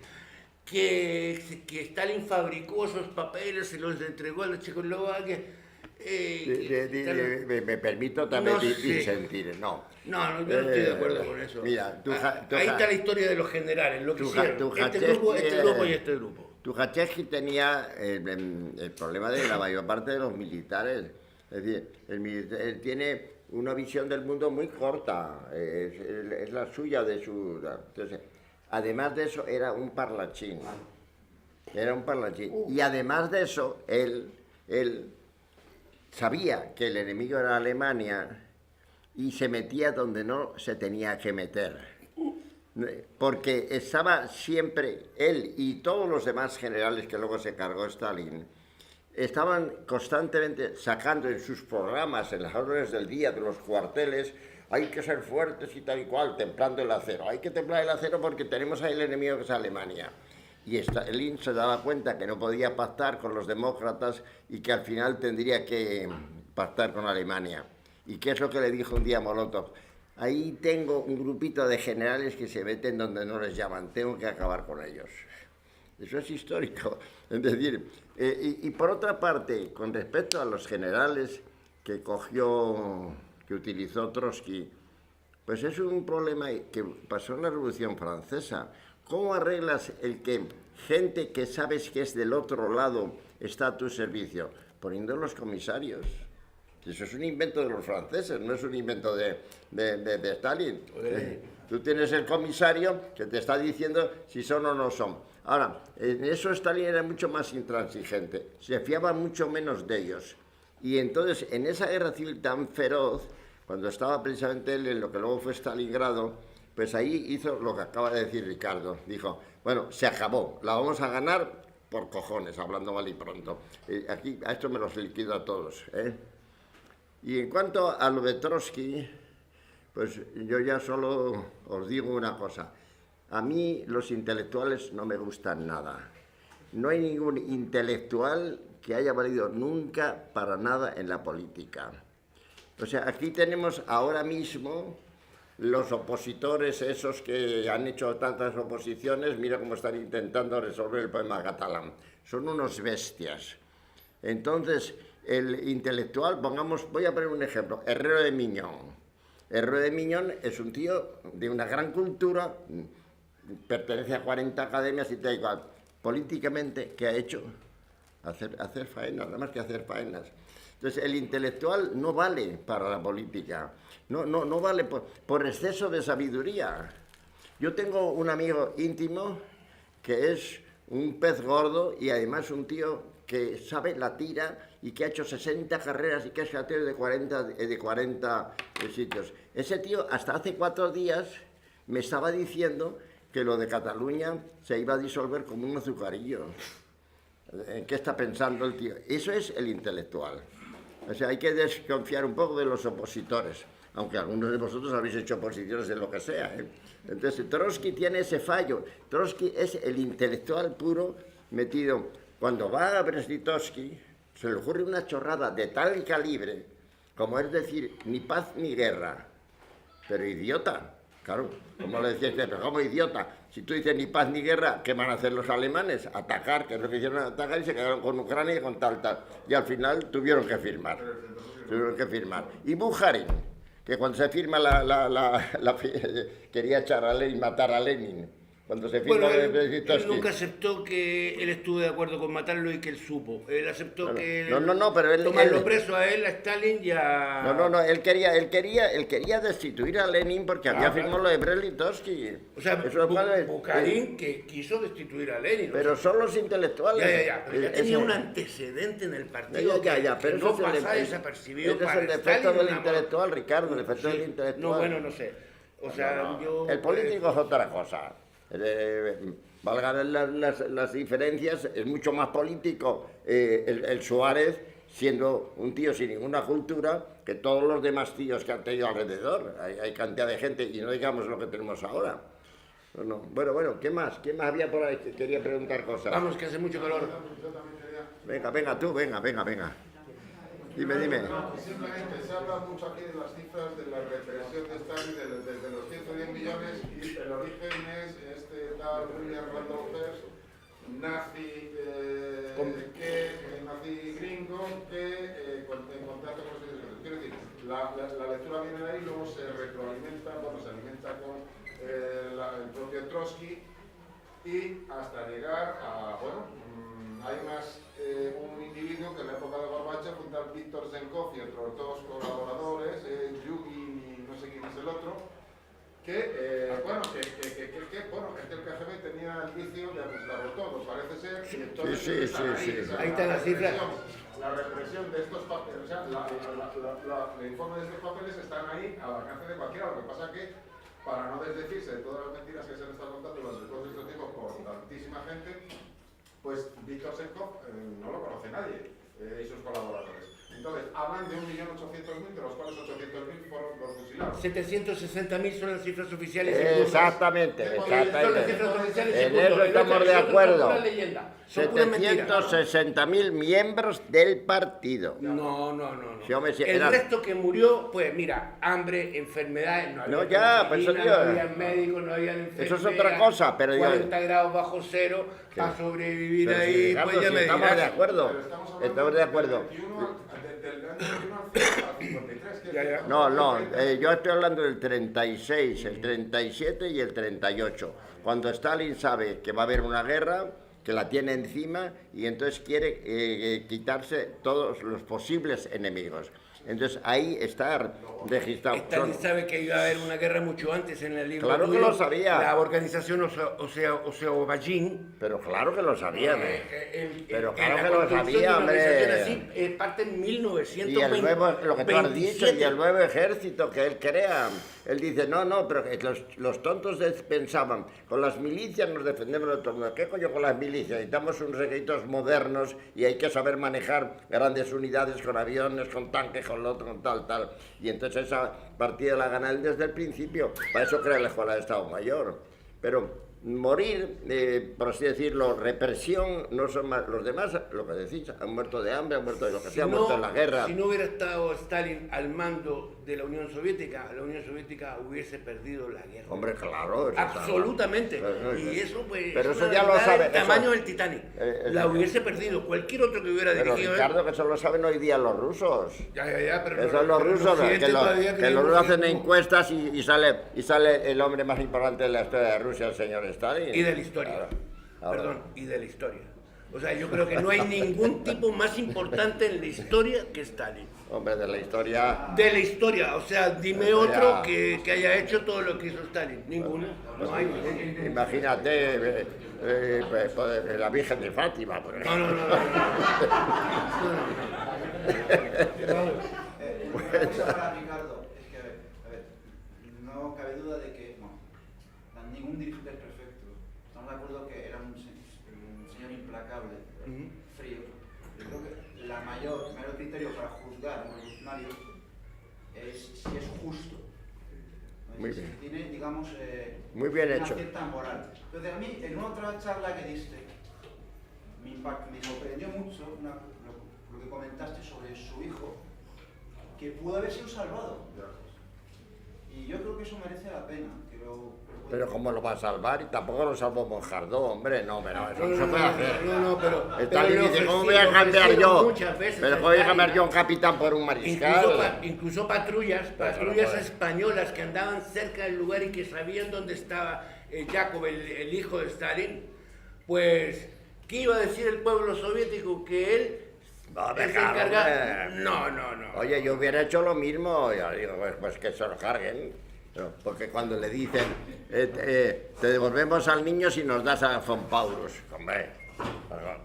Que Stalin fabricó esos papeles, se los entregó a la Checoslovaquia. Me permito también disentir, no. No, yo no estoy de acuerdo con eso. Mira, ahí está la historia de los generales, lo que hicieron. Este grupo y este grupo. Tukhachevsky tenía el problema de la mayor parte de los militares. Es decir, él tiene una visión del mundo muy corta, es la suya de su... Entonces, además de eso, era un parlachín. Y además de eso, él sabía que el enemigo era Alemania y se metía donde no se tenía que meter. Porque estaba siempre, él y todos los demás generales que luego se cargó Stalin, estaban constantemente sacando en sus programas, en las órdenes del día, de los cuarteles, hay que ser fuertes y tal y cual, templando el acero. Hay que templar el acero porque tenemos ahí el enemigo que es Alemania. Y Stalin se daba cuenta que no podía pactar con los demócratas y que al final tendría que pactar con Alemania. ¿Y qué es lo que le dijo un día Molotov? Ahí tengo un grupito de generales que se meten donde no les llaman, tengo que acabar con ellos. Eso es histórico. Es decir, y por otra parte, con respecto a los generales que utilizó Trotsky, pues es un problema que pasó en la Revolución Francesa. ¿Cómo arreglas el que gente que sabes que es del otro lado está a tu servicio? Poniendo los comisarios. Eso es un invento de los franceses, no es un invento de Stalin. Tú tienes el comisario que te está diciendo si son o no son. Ahora, en eso Stalin era mucho más intransigente, se fiaba mucho menos de ellos. Y entonces, en esa guerra civil tan feroz, cuando estaba precisamente él en lo que luego fue Stalingrado, pues ahí hizo lo que acaba de decir Ricardo. Dijo, bueno, se acabó, la vamos a ganar por cojones, hablando mal y pronto. Aquí, a esto me los liquido a todos, ¿eh? Y en cuanto a lo de Trotsky, pues yo ya solo os digo una cosa. A mí los intelectuales no me gustan nada. No hay ningún intelectual que haya valido nunca para nada en la política. O sea, aquí tenemos ahora mismo los opositores esos que han hecho tantas oposiciones, mira cómo están intentando resolver el problema catalán. Son unos bestias. Entonces, el intelectual, voy a poner un ejemplo, Herrero de Miñón. Herrero de Miñón es un tío de una gran cultura, pertenece a 40 academias y tal y cual. Políticamente, ¿qué ha hecho? Hacer faenas, nada más que hacer faenas. Entonces, el intelectual no vale para la política, no vale por exceso de sabiduría. Yo tengo un amigo íntimo que es un pez gordo y además un tío que sabe la tira y que ha hecho 60 carreras y que es catedrático de 40 sitios. Ese tío, hasta hace 4 días, me estaba diciendo que lo de Cataluña se iba a disolver como un azucarillo. ¿En qué está pensando el tío? Eso es el intelectual. O sea, hay que desconfiar un poco de los opositores, aunque algunos de vosotros habéis hecho oposiciones de lo que sea, ¿eh? Entonces, Trotsky tiene ese fallo. Trotsky es el intelectual puro metido. Cuando va a Brest-Litovsky, se le ocurre una chorrada de tal calibre, como es decir, ni paz ni guerra, pero idiota. Claro, como le decía este, pero como idiota, si tú dices ni paz ni guerra, ¿qué van a hacer los alemanes? Atacar, que es lo que hicieron, atacar y se quedaron con Ucrania y con tal. Y al final tuvieron que firmar. Y Bukharin, que cuando se firma quería echar a Lenin, matar a Lenin. Cuando se firma él nunca aceptó que él estuvo de acuerdo con matarlo y que él supo. Él aceptó que pero él tomarlo preso a él, a Stalin y a... él quería destituir a Lenin porque había firmado lo de Brest-Litovsky. O sea, Bukharin que quiso destituir a Lenin. Pero son los intelectuales. Pero ya tenía un antecedente en el partido pero no pasa desapercibido para Stalin. Ese es el defecto del intelectual, Ricardo, el defecto del intelectual. No, bueno, no sé. O sea, el político es otra cosa. Valgan las diferencias, es mucho más político el Suárez, siendo un tío sin ninguna cultura, que todos los demás tíos que han tenido alrededor. Hay cantidad de gente, y no digamos lo que tenemos ahora. Bueno, ¿qué más? ¿Quién más había por ahí que quería preguntar cosas? Vamos, que hace mucho calor. Venga, tú, venga. Dime. Simplemente se habla mucho aquí de las cifras de la represión de Stalin desde los 110 millones y el origen es este tal William Randolph Hearst, nazi gringo que en contacto con los ideologías. Quiero decir, la lectura viene de ahí, luego se retroalimenta, se alimenta con el propio Trotsky y hasta llegar a, hay un individuo que en la época de Gorbachev, un tal Víctor Zenkov y otros 2 colaboradores, Yugin y no sé quién es el otro, que el KGB tenía el vicio de ajustarlo todo, parece ser, y entonces ahí está la cifra. La represión de estos papeles, o sea, el informe de estos papeles están ahí al alcance de cualquiera, lo que pasa que para no desdecirse de todas las mentiras que se han estado contando durante todos estos tiempos por tantísima gente, pues Víctor Senkov no lo conoce nadie y sus colaboradores. Entonces, hablan de 1.800.000, de los cuales 800.000 fueron los fusilados. 760.000 son las cifras oficiales. Exactamente. Son las cifras oficiales. En eso estamos de acuerdo. 760.000 miembros del partido. No. Sí, hombre, sí, el resto que murió, pues mira, hambre, enfermedades, no había médicos, no había enfermeras. Eso es otra cosa, pero 40 grados bajo cero para sobrevivir ahí, Ricardo, pues ya me dirás. Estamos de acuerdo. Del año 21 al 53. Yo estoy hablando del 36, el 37 y el 38. Cuando Stalin sabe que va a haber una guerra, que la tiene encima y entonces quiere quitarse todos los posibles enemigos. Entonces ahí está registrado. Stalin sabe que iba a haber una guerra mucho antes en el libro. Claro que lo sabía. La organización Oseobajin. Pero claro que lo sabía. Pero claro que lo sabía, hombre. Parte en 1920. Y el nuevo, lo que tú has dicho, y el nuevo ejército que él crea. Él dice, pero los tontos pensaban, con las milicias nos defendemos de todo el mundo. ¿Qué coño con las milicias? Necesitamos unos ejércitos modernos y hay que saber manejar grandes unidades con aviones, con tanques, con lo otro, con tal. Y entonces esa partida la gana él desde el principio. Para eso crea la Escuela de Estado Mayor. Pero morir, por así decirlo, represión, no son más. Los demás, lo que decís, han muerto de hambre, han muerto de lo que sea, han muerto en la guerra. Si no hubiera estado Stalin al mando de la Unión Soviética hubiese perdido la guerra. Hombre, claro. Absolutamente. Y eso, pues, pero eso ya lo sabe. El tamaño del Titanic. La hubiese perdido. Cualquier otro que hubiera dirigido. Ricardo, que eso lo saben hoy día los rusos. Pero eso los rusos, que los rusos hacen encuestas y sale el hombre más importante de la historia de Rusia, el señor Stalin. Y de la historia. Ahora. Perdón, y de la historia. O sea, yo creo que no hay ningún tipo más importante en la historia que Stalin. Hombre, de la historia... De la historia, o sea, dime otro que haya hecho todo lo que hizo Stalin. Ninguno. No hay ninguno. Imagínate la Virgen de Fátima, por ejemplo. No. Para Ricardo, es que, a ver, no cabe duda de que ningún dirigente es perfecto. Estamos de acuerdo que era un señor implacable, frío. Yo creo que el mayor criterio para juzgar a un revolucionario es si es justo. Muy bien. Si tiene, digamos, Muy bien una hecho. cierta moral. Entonces, a mí, en otra charla que diste, me sorprendió mucho lo que comentaste sobre su hijo, que pudo haber sido salvado. Y yo creo que eso merece la pena. Pero ¿cómo lo va a salvar? Y tampoco lo salvó Monjardó, hombre. No, pero eso no se puede hacer. No, pero Stalin dice, ¿cómo voy a lo cambiar ofrecieron yo? muchas veces Pero a ¿cómo voy a Stalin. cambiar yo un capitán por un mariscal? Incluso patrullas españolas que andaban cerca del lugar y que sabían dónde estaba Yakov, el hijo de Stalin, pues, ¿qué iba a decir el pueblo soviético? Que él No, se dejarlo, encargaba. hombre. No. Oye, yo hubiera hecho lo mismo. Yo digo, pues que se lo carguen. Pero, porque cuando le dicen, te devolvemos al niño si nos das a von Paulus. Hombre,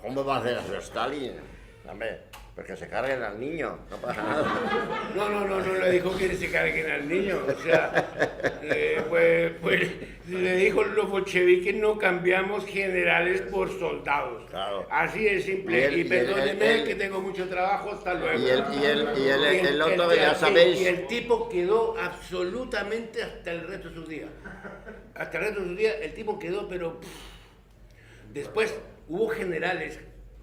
¿cómo va a hacer eso Stalin? Hombre, pues que se carguen al niño, no pasa nada. No le dijo que se carguen al niño. O sea, pues le dijo los bolcheviques no cambiamos generales por soldados. Claro. Así de simple. Y perdóneme que tengo mucho trabajo, hasta luego. Y el otro que ya sí, sabéis... Y el tipo quedó absolutamente hasta el resto de sus días. Hasta el resto de sus días el tipo quedó, pero... Después hubo generales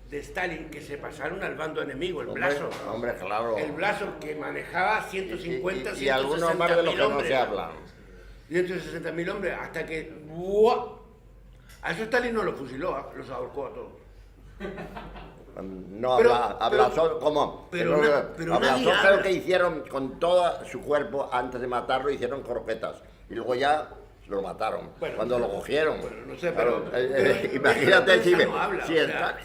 de Stalin que se pasaron al bando enemigo, el Blasov. Hombre, claro. El Blasov que manejaba 150, y algunos más de los que no se hablan. 160.000 hombres, hasta que... ¡buah! A eso Stalin no lo fusiló, los ahorcó a todos. No, Pero- Blasov, ¿cómo? pero A nadie Blasov creo habla. que hicieron con todo su cuerpo, antes de matarlo, hicieron croquetas. Y luego ya lo mataron, Bueno, cuando lo cogieron. bueno, no sé, Claro, pero imagínate esa si, no habla, si o sea.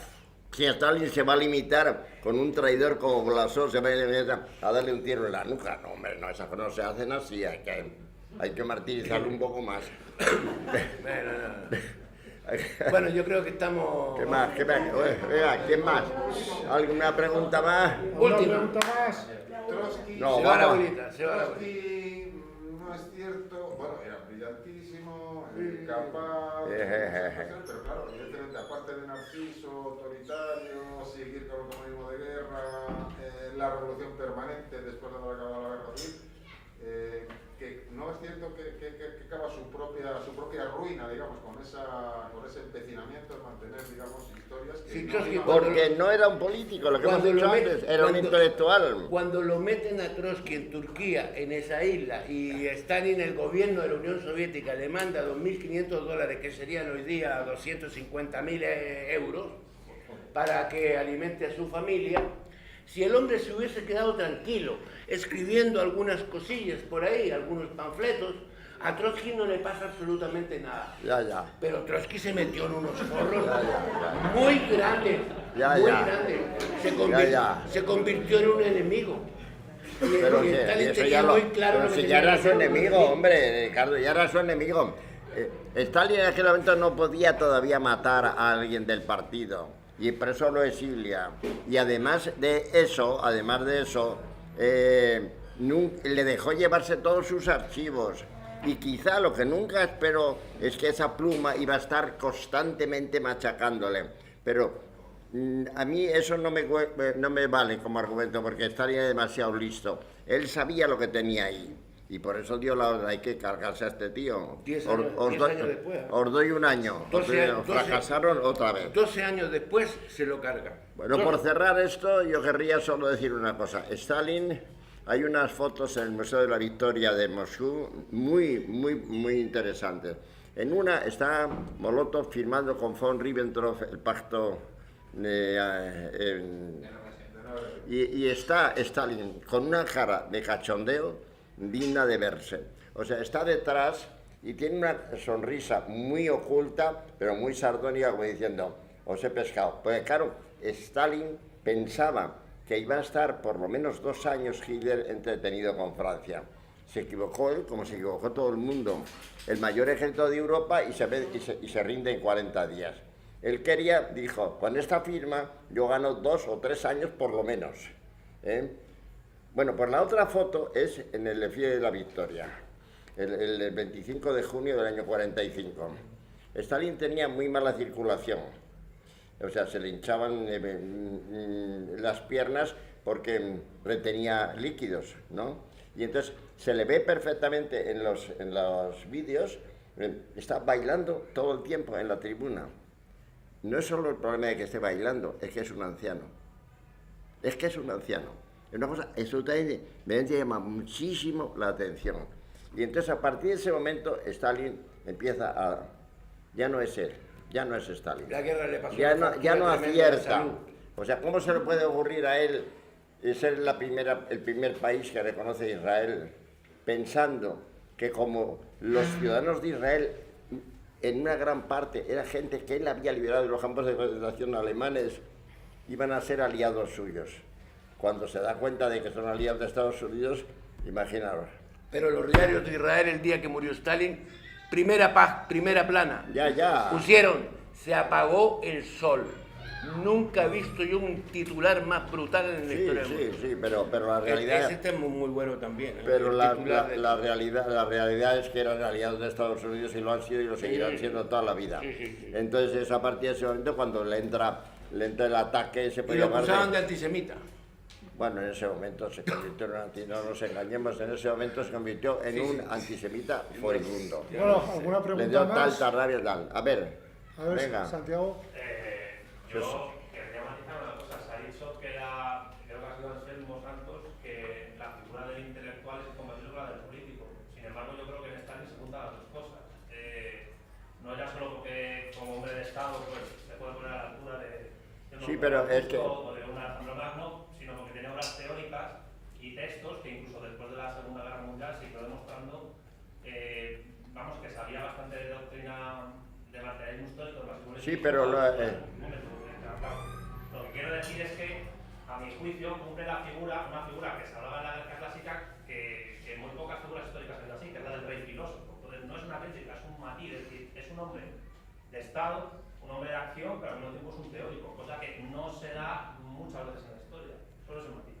Si Stalin se va a limitar con un traidor como Blasov, se va a limitar a darle un tiro en la nuca. No, hombre, no, esas cosas no se hacen así, hay que martirizarlo un poco más. Bueno, yo creo que estamos... ¿Qué más? Venga, ¿quién más? ¿Alguna pregunta más? ¿Una Última. pregunta más? Trotsky, No, Se va la vamos. bolita, se va la bolita. Trotsky no es cierto, bueno, era brillantísimo, capaz, pero claro, evidentemente, aparte de narciso, autoritario, seguir con el comunismo de guerra, la revolución permanente después de haber acabado la guerra civil, que no es cierto que acaba su propia ruina, digamos, con ese empecinamiento en mantener, digamos, historias que Sí, no Trotsky, iban- Porque no era un político, lo que hemos Cuando dicho lo met- antes, era un cuando- intelectual. Cuando lo meten a Trotsky en Turquía, en esa isla, y Stalin, el gobierno de la Unión Soviética, le manda $2.500, que serían hoy día 250.000 euros, para que alimente a su familia, si el hombre se hubiese quedado tranquilo, escribiendo algunas cosillas por ahí, algunos panfletos, a Trotsky no le pasa absolutamente nada. Ya. Pero Trotsky se metió en unos forros muy grandes, muy Ya. grandes. Ya. Se convirtió en un enemigo. Pero Y sí, Stalin eso tenía ya muy claro pero lo si que ya tenía era que su hacer. enemigo, hombre, Ricardo, ya era su enemigo. Stalin en aquel momento no podía todavía matar a alguien del partido y por eso lo exilia. Y además de eso, le dejó llevarse todos sus archivos. Y quizá lo que nunca esperó es que esa pluma iba a estar constantemente machacándole. Pero a mí eso no me vale como argumento porque estaría demasiado listo. Él sabía lo que tenía ahí y por eso dio la orden, hay que cargarse a este tío. 10 años después. Os doy un año. 12 años, Fracasaron otra vez. 12 años después se lo carga. Bueno, por cerrar esto, yo querría solo decir una cosa. Stalin, hay unas fotos en el Museo de la Victoria de Moscú muy interesantes. En una está Molotov firmando con von Ribbentrop el pacto y está Stalin con una cara de cachondeo digna de verse. O sea, está detrás y tiene una sonrisa muy oculta, pero muy sardónica, como diciendo, os he pescado. Porque claro, Stalin pensaba que iba a estar por lo menos 2 años Hitler entretenido con Francia. Se equivocó él, como se equivocó todo el mundo. El mayor ejército de Europa y se rinde en 40 días. Él quería, dijo, con esta firma yo gano 2 o 3 años por lo menos. Bueno, pues la otra foto es en el desfile de la Victoria, el 25 de junio del año 45. Stalin tenía muy mala circulación, o sea, se le hinchaban las piernas porque retenía líquidos, ¿no? Y entonces se le ve perfectamente en los vídeos, está bailando todo el tiempo en la tribuna. No es solo el problema de que esté bailando, es que es un anciano. Es que es un anciano. Es una cosa absolutamente, me llama muchísimo la atención. Y entonces a partir de ese momento Stalin empieza a... Ya no es él, ya no es Stalin. La guerra le pasó ya no tremenda acierta. salud. O sea, ¿cómo se le puede ocurrir a él ser el primer país que reconoce a Israel, pensando que como los ciudadanos de Israel, en una gran parte, era gente que él había liberado de los campos de concentración alemanes, iban a ser aliados suyos? Cuando se da cuenta de que son aliados de Estados Unidos, imaginaros. Pero los diarios de Israel, el día que murió Stalin, primera plana. Ya. Pusieron, se apagó el sol. Nunca he visto yo un titular más brutal en la historia del mundo. Sí, pero la realidad... Este es muy bueno también. Pero la realidad es que eran aliados de Estados Unidos y lo han sido y lo seguirán siendo toda la vida. Entonces es a partir de ese momento cuando le entra el ataque... Y lo acusaban de antisemita. Bueno, en ese momento se convirtió en un antisemita, no nos engañemos, en ese momento se convirtió en un antisemita furibundo. Bueno, ¿alguna pregunta Le dio más? tal rabia, tal. A ver, venga. Santiago. Yo quería matizar una cosa. Se ha dicho que creo que ha sido Anselmo Santos, que la figura del intelectual es incompatible con la del político. Sin embargo, yo creo que en Stalin se juntan las dos cosas. No era solo porque como hombre de Estado pues se puede poner a la altura de Sí, pero es que... o de un Alejandro Magno, sino porque tenía obras teóricas y textos que incluso después de la Segunda Guerra Mundial se quedó demostrando vamos, que sabía bastante de doctrina de materialismo histórico. Sí, pero lo que quiero decir es que, a mi juicio, cumple una figura que se hablaba en la Grecia clásica, que muy pocas figuras históricas son así, que es la del rey filósofo. Entonces, no es una crítica, es un matiz, es decir, es un hombre de Estado, un hombre de acción, pero al mismo tiempo es un teórico, cosa que no se da muchas veces en la historia. Solo es el matiz.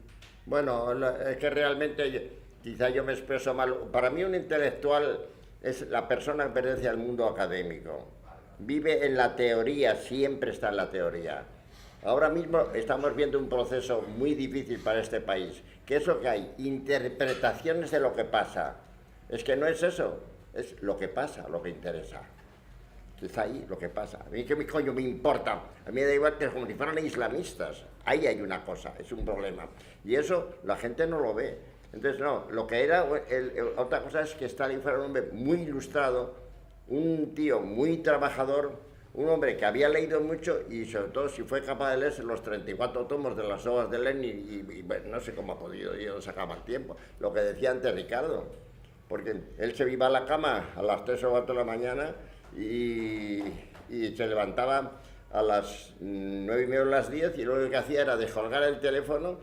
Bueno, es que realmente, quizá yo me expreso mal. Para mí un intelectual es la persona que pertenece al mundo académico. Vive en la teoría, siempre está en la teoría. Ahora mismo estamos viendo un proceso muy difícil para este país, que es lo que hay, interpretaciones de lo que pasa. Es que no es eso, es lo que pasa, lo que interesa. Está ahí lo que pasa. A mí qué coño me importa. A mí me da igual que como si fueran islamistas. Ahí hay una cosa, es un problema. Y eso la gente no lo ve. Entonces, no, lo que era... otra cosa es que Stalin fuera un hombre muy ilustrado, un tío muy trabajador, un hombre que había leído mucho y sobre todo si fue capaz de leerse los 34 tomos de las obras de Lenin y bueno, no sé cómo ha podido, yo no sacaba el tiempo. Lo que decía antes Ricardo, porque él se iba a la cama a las 3 o 4 de la mañana y se levantaba a las 9:30 o las 10 y lo que hacía era descolgar el teléfono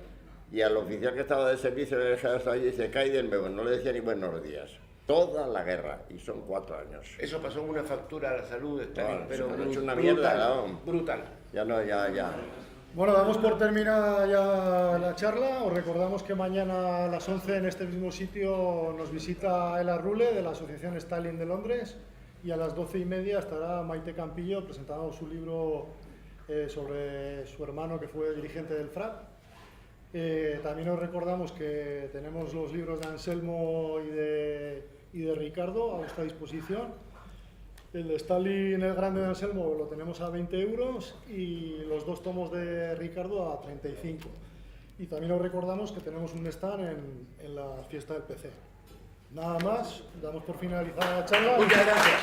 y al oficial que estaba de servicio le dejaba y dice, cáidenme, no le decía ni buenos días. Toda la guerra, y son 4 años. Eso pasó en una factura a la salud de Stalin, pero han hecho una mierda, ¿no? Brutal. Ya no, ya. Bueno, damos por terminada ya la charla. Os recordamos que mañana a las 11 en este mismo sitio nos visita Ela Rule de la Asociación Stalin de Londres y a las 12:30 estará Maite Campillo presentando su libro sobre su hermano que fue dirigente del FRAP. También os recordamos que tenemos los libros de Anselmo y de Ricardo a vuestra disposición. El de Stalin el Grande de Anselmo lo tenemos a 20 euros y los 2 tomos de Ricardo a 35. Y también os recordamos que tenemos un stand en la fiesta del PC. Nada más, damos por finalizada la charla. Muchas gracias.